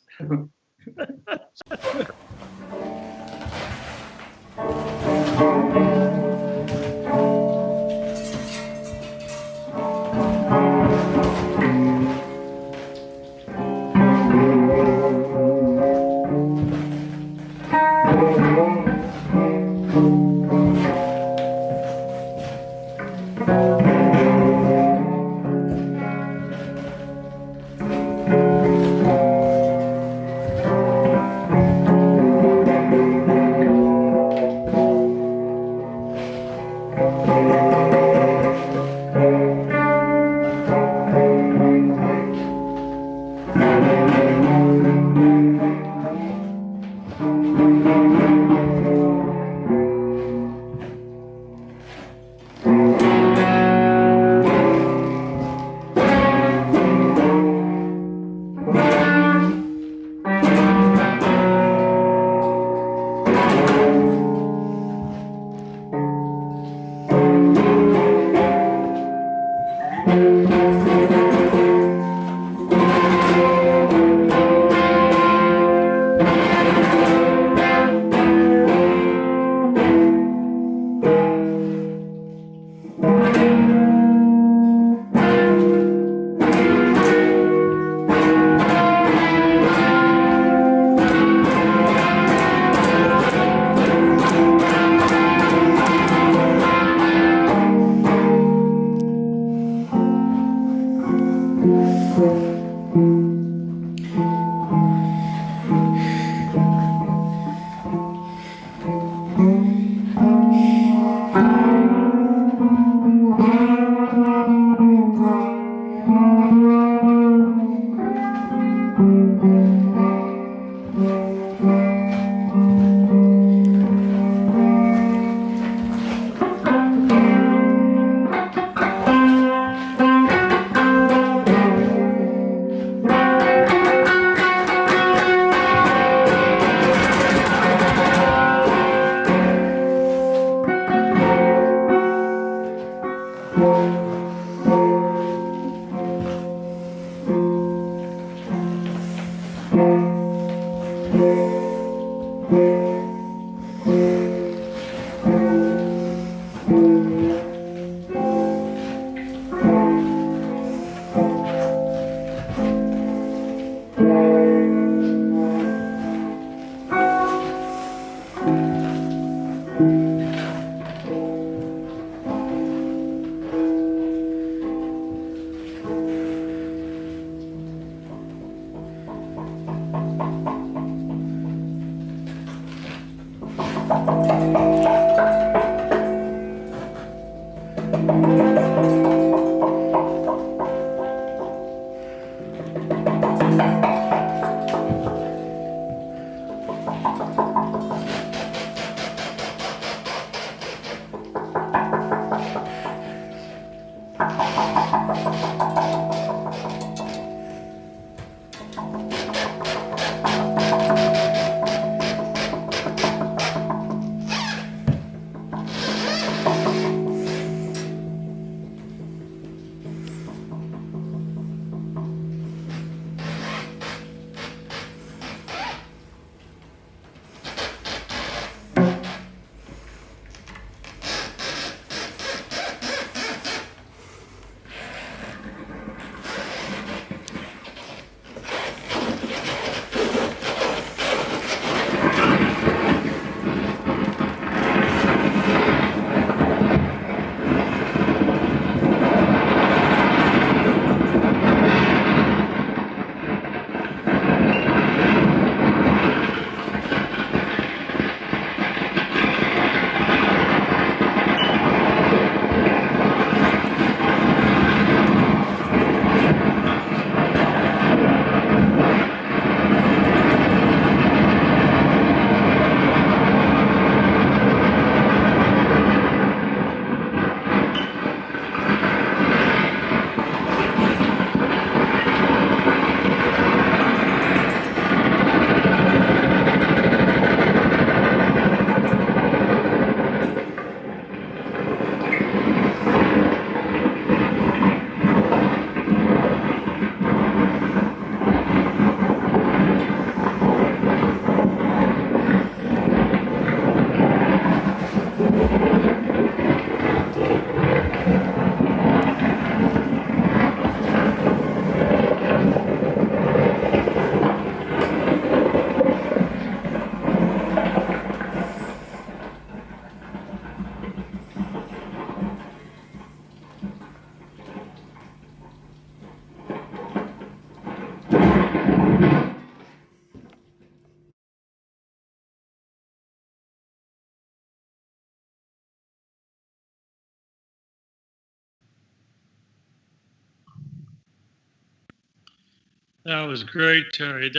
That was great, Terry.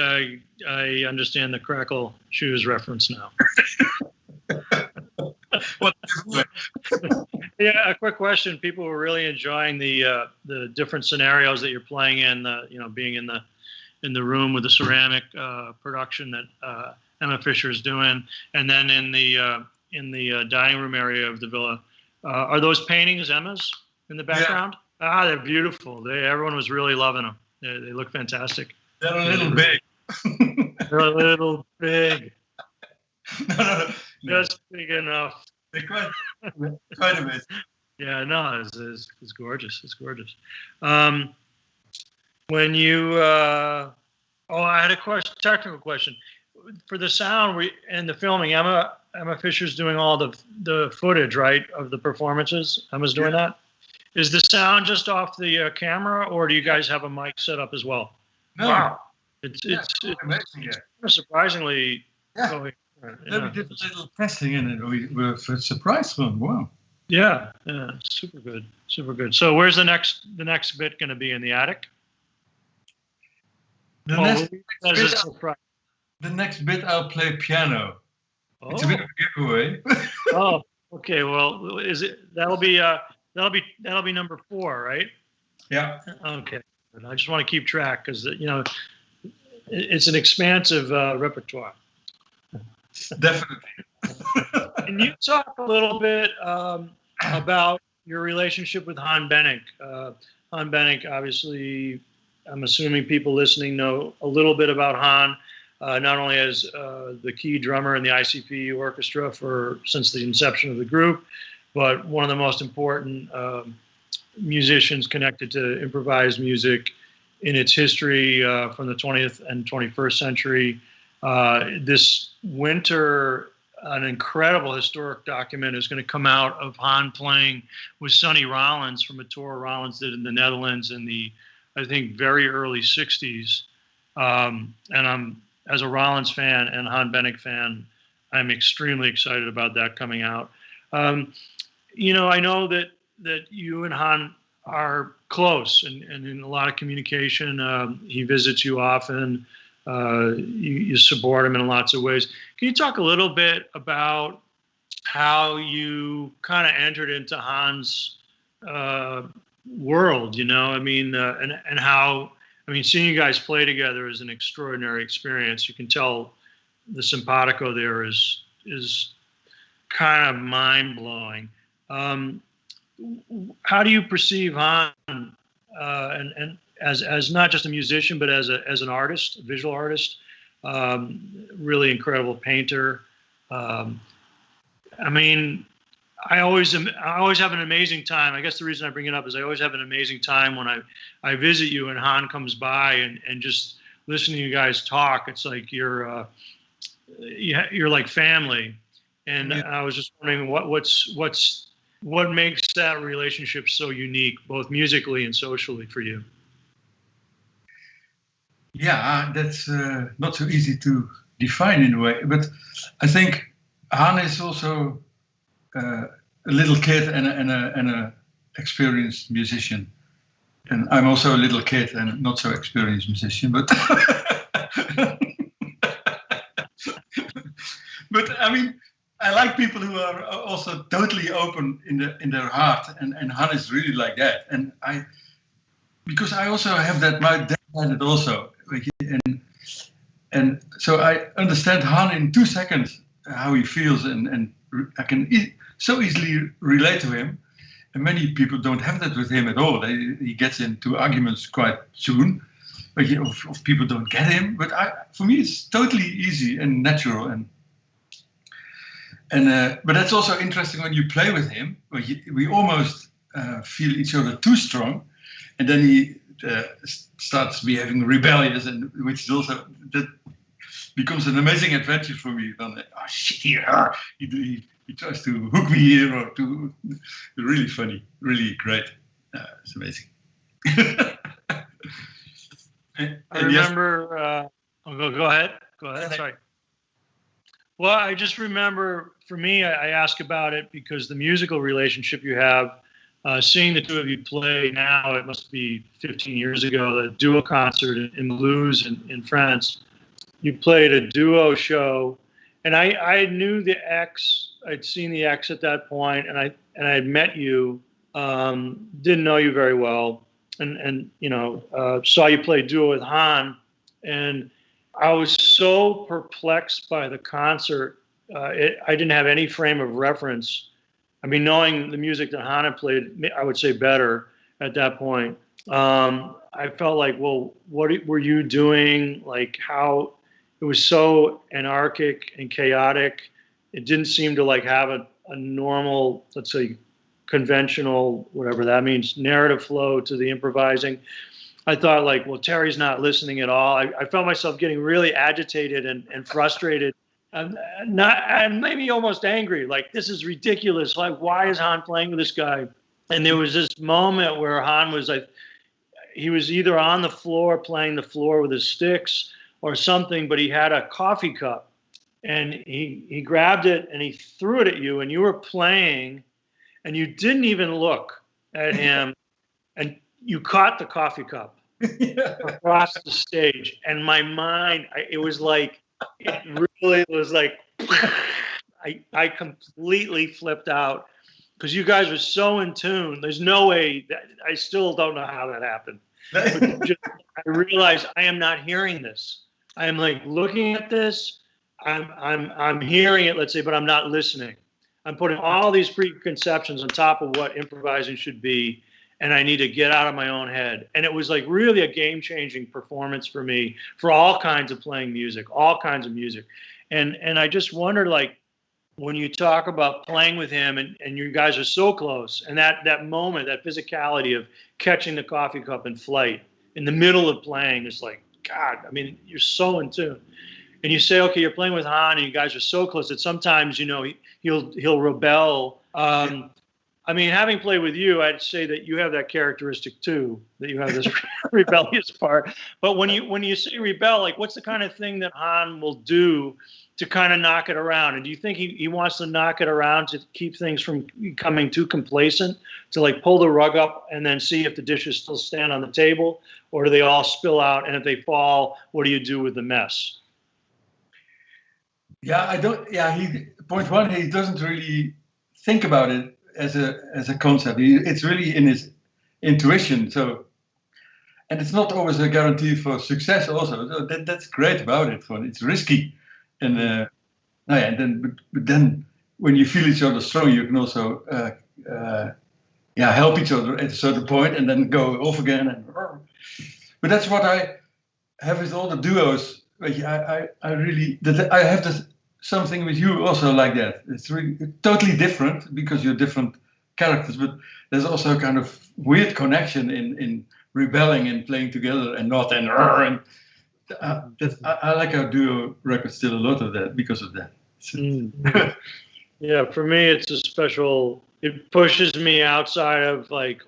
I understand the Crackle Shoes reference now. What? Yeah, a quick question. People were really enjoying the different scenarios that you're playing in. Being in the room with the ceramic production that Emma Fisher is doing, and then in the dining room area of the villa. Are those paintings Emma's in the background? Yeah. Ah, they're beautiful. Everyone was really loving them. They look fantastic. They're a little big. They're a little big. No. Just big enough. They're quite a bit. Yeah, no, it's gorgeous. It's gorgeous. When you, I had a technical question. For the sound and the filming, Emma Fisher's doing all the footage, right, of the performances. Emma's doing that. Is the sound just off the camera, or do you guys have a mic set up as well? No. Wow, it's amazing. Surprisingly. Yeah. We did a little testing in it. We were surprised from. Wow. Yeah, super good, super good. So where's the next bit going to be, in the attic? The next bit I'll play piano. Oh. It's a bit of a giveaway. Oh, okay. Well, that'll be number 4, right? Yeah. Okay. I just want to keep track because it's an expansive repertoire. Definitely. Can you talk a little bit about your relationship with Han Benink? Han Benink, obviously, I'm assuming people listening know a little bit about Han, not only as the key drummer in the ICP orchestra since the inception of the group, but one of the most important musicians connected to improvised music in its history from the 20th and 21st century. This winter, an incredible historic document is going to come out of Han playing with Sonny Rollins from a tour Rollins did in the Netherlands in the, I think, very early 60s. And I'm, as a Rollins fan and Han Benink fan, I'm extremely excited about that coming out. I know that you and Han are close and in a lot of communication. He visits you often. You support him in lots of ways. Can you talk a little bit about how you kind of entered into Han's world, and how, seeing you guys play together is an extraordinary experience. You can tell the simpatico there is kind of mind-blowing. How do you perceive Han and as not just a musician, but as an artist, a visual artist, really incredible painter? I always have an amazing time. I guess the reason I bring it up is I always have an amazing time when I visit you and Han comes by and just listening to you guys talk. It's like you're like family. And I was just wondering what makes that relationship so unique, both musically and socially, for you? Yeah, that's not so easy to define in a way, but I think Han is also a little kid and a experienced musician, and I'm also a little kid and not so experienced musician, but but I like people who are also totally open in their heart, and Han is really like that, and because I also have that, my dad had it also, and so I understand Han in 2 seconds how he feels, and I can so easily relate to him. And many people don't have that with him at all. He gets into arguments quite soon, but if people don't get him. But for me, it's totally easy and natural, but that's also interesting when you play with him. We almost feel each other too strong, and then he starts behaving rebellious, and which is also that becomes an amazing adventure for me. Then, oh shit, he tries to hook me here, or to really funny, really great. It's amazing. I remember. Go ahead. Sorry. Well, I just remember, for me, I ask about it because the musical relationship you have seeing the two of you play now, it must be 15 years ago, the duo concert in Mulhouse in France. You played a duo show, and I knew the X. I'd seen the X at that point, and I had met you. Didn't know you very well, and saw you play duo with Han, and I was so perplexed by the concert. I didn't have any frame of reference. I mean, knowing the music that Han had played, I would say better at that point. I felt like, well, what were you doing? Like, how it was so anarchic and chaotic. It didn't seem to like have a normal, let's say, conventional, whatever that means, narrative flow to the improvising. I thought like, well, Terrie's not listening at all. I felt myself getting really agitated and frustrated. And maybe almost angry, like this is ridiculous. Like, why is Han playing with this guy? And there was this moment where Han was like, he was either on the floor playing the floor with his sticks or something, but he had a coffee cup, and he grabbed it and he threw it at you, and you were playing, and you didn't even look at him, and you caught the coffee cup across the stage, and my mind, it was like. It really was like I completely flipped out because you guys were so in tune. There's no way that, I still don't know how that happened. But I realized I am not hearing this. I am like looking at this. I'm hearing it, let's say, but I'm not listening. I'm putting all these preconceptions on top of what improvising should be, and I need to get out of my own head. And it was like really a game-changing performance for me for all kinds of playing music, all kinds of music. And I just wondered, like, when you talk about playing with him and you guys are so close, and that moment, that physicality of catching the coffee cup in flight in the middle of playing, is like, God, I mean, you're so in tune. And you say, okay, you're playing with Han and you guys are so close that sometimes, he'll rebel. I mean, having played with you, I'd say that you have that characteristic too, that you have this rebellious part. But when you say rebel, like, what's the kind of thing that Han will do to kind of knock it around? And do you think he wants to knock it around to keep things from becoming too complacent, to like pull the rug up and then see if the dishes still stand on the table, or do they all spill out? And if they fall, what do you do with the mess? Yeah, I don't. Yeah, point one, he doesn't really think about it as a concept. It's really in his intuition. So, and it's not always a guarantee for success. Also, so that's great about it. It's risky, and but then when you feel each other strong, you can also help each other at a certain point, and then go off again. But that's what I have with all the duos. I have this. Something with you also like that. It's really totally different because you're different characters, but there's also a kind of weird connection in rebelling and playing together and not and I like our duo record still a lot of that because of that. Yeah, for me it's a special. It pushes me outside of like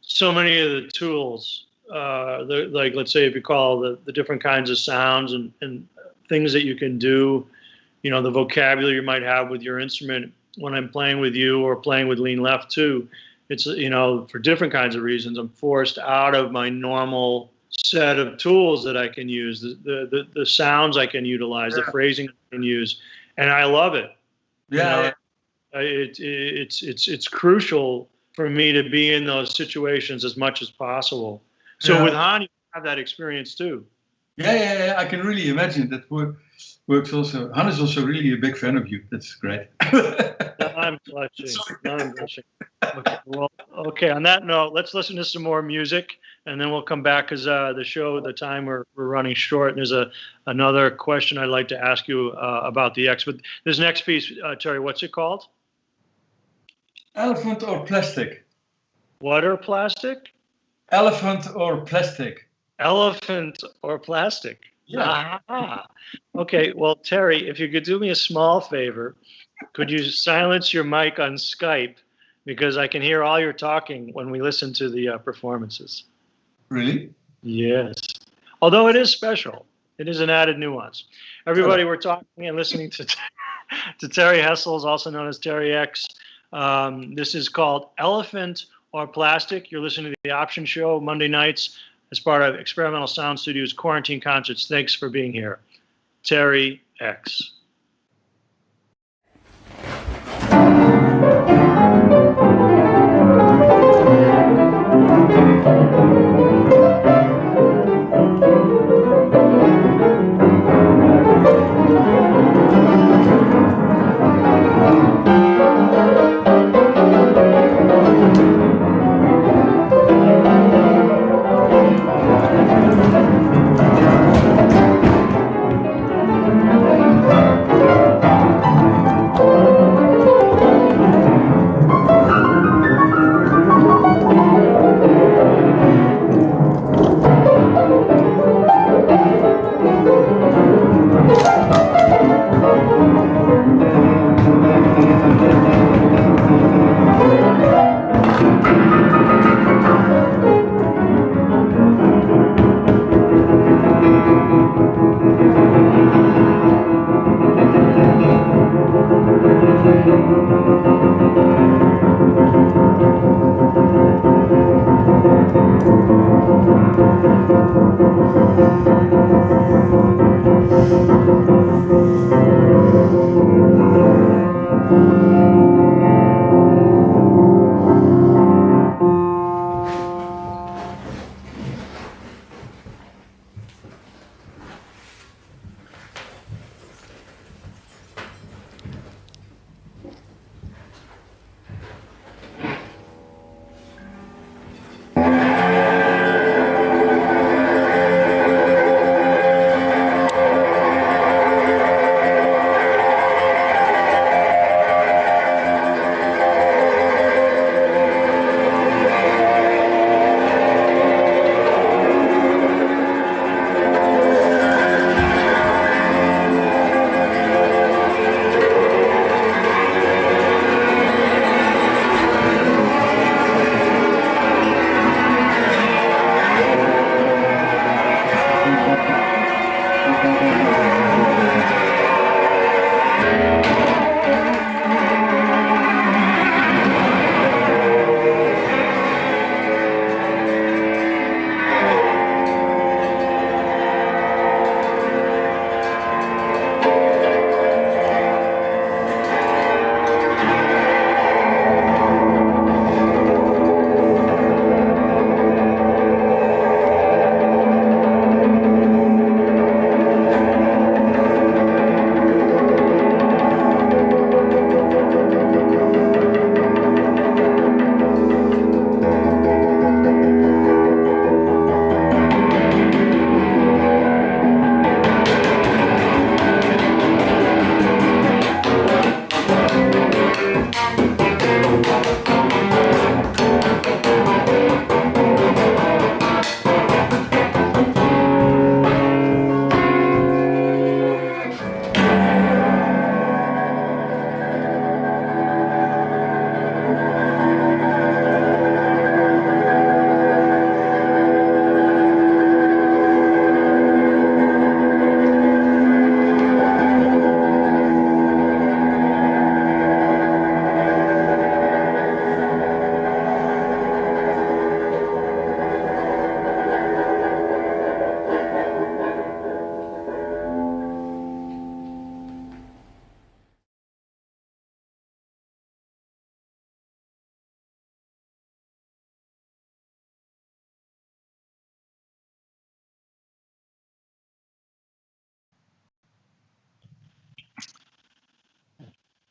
so many of the tools. Like, let's say if you call the different kinds of sounds and things that you can do, the vocabulary you might have with your instrument when I'm playing with you or playing with Lean Left too. It's, for different kinds of reasons, I'm forced out of my normal set of tools that I can use, the sounds I can utilize, the phrasing I can use, and I love it. Yeah. It's crucial for me to be in those situations as much as possible. So with Han, you have that experience too. Yeah. I can really imagine that works also. Han is also really a big fan of you. That's great. I'm blushing. Okay, well, on that note, let's listen to some more music, and then we'll come back because the time we're running short. And there's another question I'd like to ask you about the X. But this next piece, Terrie, what's it called? Elephant or plastic? What or plastic? Elephant or plastic? Elephant or plastic? Yeah. Okay, well, Terrie, if you could do me a small favor, could you silence your mic on Skype? Because I can hear all your talking when we listen to the performances. Really? Yes. Although it is special. It is an added nuance. Everybody, we're talking and listening to Terrie Hessels, also known as Terrie Ex. This is called Elephant or Plastic. You're listening to The Option Show Monday nights as part of Experimental Sound Studio's Quarantine Concerts. Thanks for being here. Terrie Ex.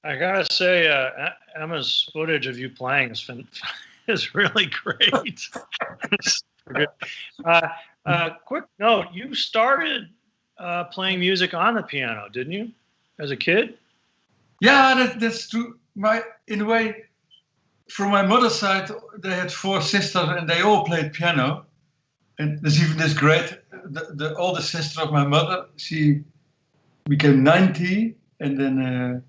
I gotta say, Emma's footage of you playing is really great. Quick note: you started playing music on the piano, didn't you, as a kid? Yeah, that's true. In a way, from my mother's side, they had 4 sisters, and they all played piano. And there's even this great, the oldest sister of my mother. She became 90, and then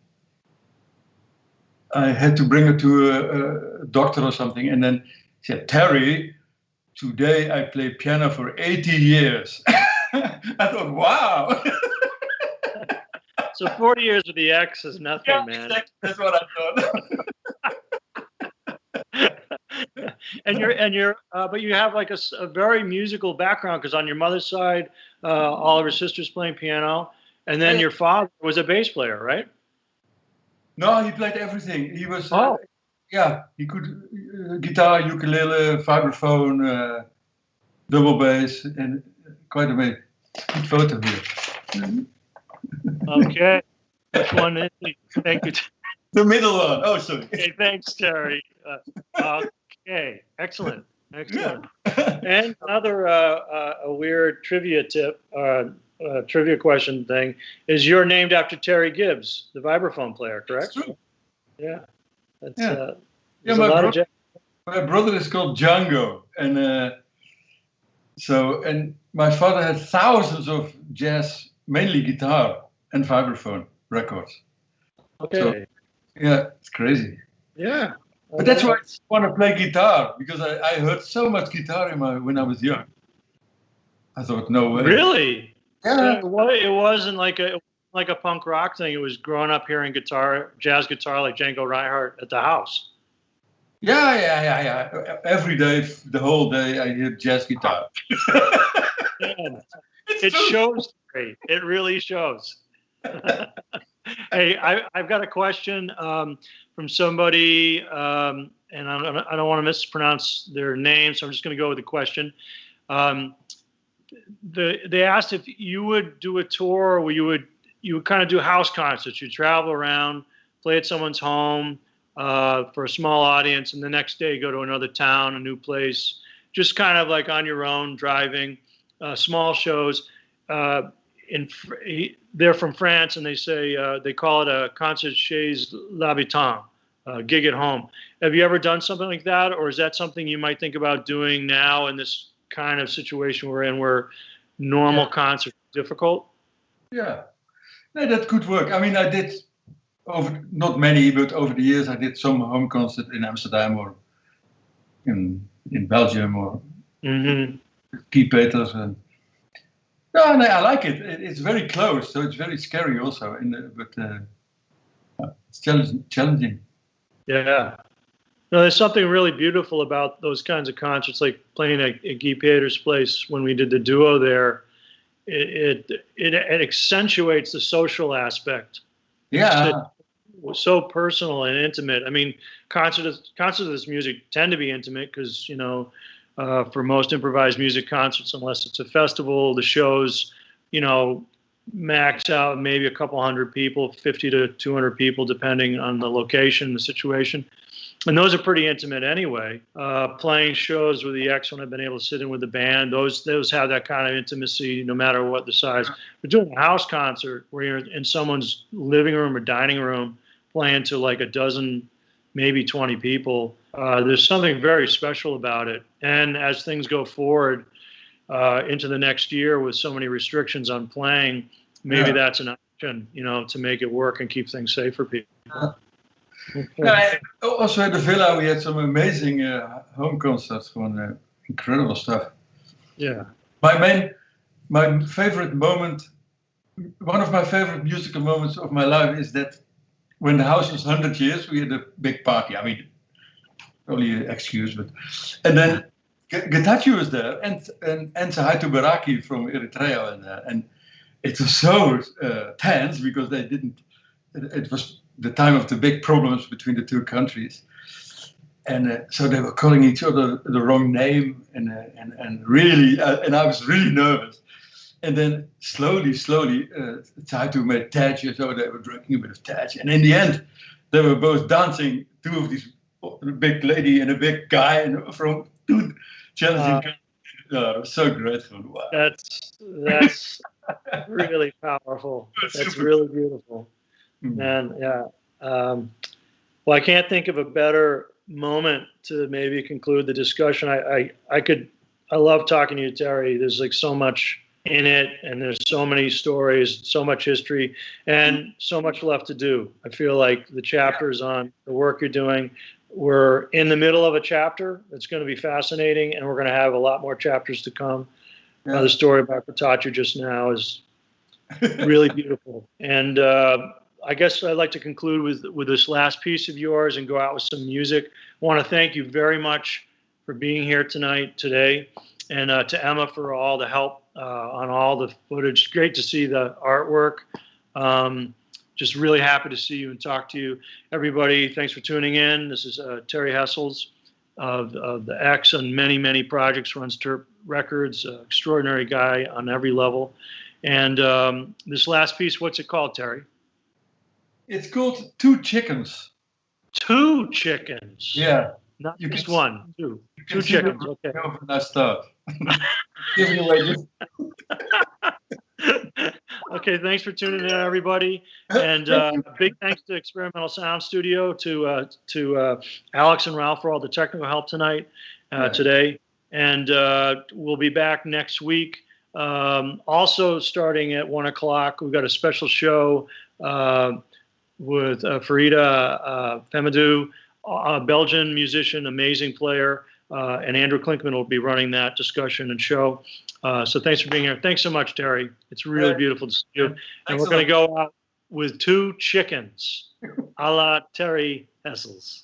I had to bring her to a doctor or something, and then she said, "Terrie, today I played piano for 80 years." I thought, wow. So 40 years with the Ex is nothing, Yeah, man. exactly. That's what I thought. but you have like a very musical background because on your mother's side, all of her sisters playing piano, and then your father was a bass player, right? No, he played everything. He was, Oh. yeah, he could guitar, ukulele, vibraphone, double bass, and quite amazing. Good photo here. Okay. Which one is he? Thank you. The middle one. Oh, sorry. Okay, thanks, Terrie. Okay, excellent. And another a weird trivia tip, trivia question thing is you're named after Terry Gibbs, the vibraphone player, correct? That's true. Yeah. That's, yeah, my brother is called Django, and and my father had thousands of jazz, mainly guitar and vibraphone records. Okay. So, yeah, it's crazy. Yeah. But that's why I want to play guitar, because I heard so much guitar when I was young. I thought, no way. Really? Yeah. So it wasn't like a punk rock thing. It was growing up hearing jazz guitar like Django Reinhardt at the house. Yeah. Every day, the whole day, I hear jazz guitar. It shows great. It really shows. Hey, I've got a question from somebody, and I don't want to mispronounce their name, so I'm just going to go with the question. They asked if you would do a tour where you would kind of do house concerts. You travel around, play at someone's home for a small audience, and the next day go to another town, a new place, just kind of like on your own, driving, small shows. They're from France, and they say they call it a concert chez l'habitant, gig at home. Have you ever done something like that, or is that something you might think about doing now in this kind of situation we're in, where normal concerts are difficult? Yeah, no, that could work. I mean, I did not many, but over the years, I did some home concert in Amsterdam or in Belgium or Key Peters and. No, I like it. It's very close, so it's very scary also. But it's challenging. Yeah. No, there's something really beautiful about those kinds of concerts, like playing at Guy Peter's place when we did the duo there. It accentuates the social aspect. Yeah. It was so personal and intimate. I mean, concerts of this music tend to be intimate because, for most improvised music concerts, unless it's a festival, the shows, max out maybe a couple hundred people, 50 to 200 people, depending on the location, the situation. And those are pretty intimate anyway. Playing shows with the Ex when I've been able to sit in with the band, those have that kind of intimacy no matter what the size. But doing a house concert where you're in someone's living room or dining room playing to like a dozen, maybe 20 people, there's something very special about it. And as things go forward into the next year with so many restrictions on playing, maybe that's an option, to make it work and keep things safe for people. Also at the Villa, we had some amazing home concerts from incredible stuff. Yeah. My favorite moment, one of my favorite musical moments of my life is that when the house was 100 years, we had a big party. I mean, only an excuse, and then Getachew was there and Sahaitu Baraki from Eritrea, and it was so tense because it was the time of the big problems between the two countries, and so they were calling each other the wrong name, and really, and I was really nervous. And then slowly, Sahaitu made Taj, so they were drinking a bit of Taj, and in the end, they were both dancing. Two of these, a big lady and a big guy, and from two challenging countries. It was so great. Wow. That's really powerful. That's really beautiful. Man, yeah. Well, I can't think of a better moment to maybe conclude the discussion. I love talking to you, Terrie. There's like so much in it, and there's so many stories, so much history, and so much left to do. I feel like the chapters on the work you're doing, we're in the middle of a chapter that's going to be fascinating, and we're going to have a lot more chapters to come. The story about Getachew just now is really beautiful. And I guess I'd like to conclude with this last piece of yours and go out with some music. I want to thank you very much for being here today, and to Emma for all the help on all the footage. Great to see the artwork. Just really happy to see you and talk to you. Everybody, thanks for tuning in. This is Terrie Hessels of the X on many, many projects, runs Terp Records, extraordinary guy on every level. And this last piece, what's it called, Terrie? It's called Two Chickens. Two chickens. Yeah. Not just one, two. Two See chickens, the okay. when I start. Giving away this. Okay, thanks for tuning in, everybody. And big thanks to Experimental Sound Studio, to Alex and Ralph for all the technical help today. And we'll be back next week. Also, starting at 1 o'clock, we've got a special show with Farida Femadou, a Belgian musician, amazing player, and Andrew Klinkman will be running that discussion and show. So thanks for being here. Thanks so much, Terrie. It's really beautiful to see you. And we're going to go out with Two Chickens, a la Terrie Hessels.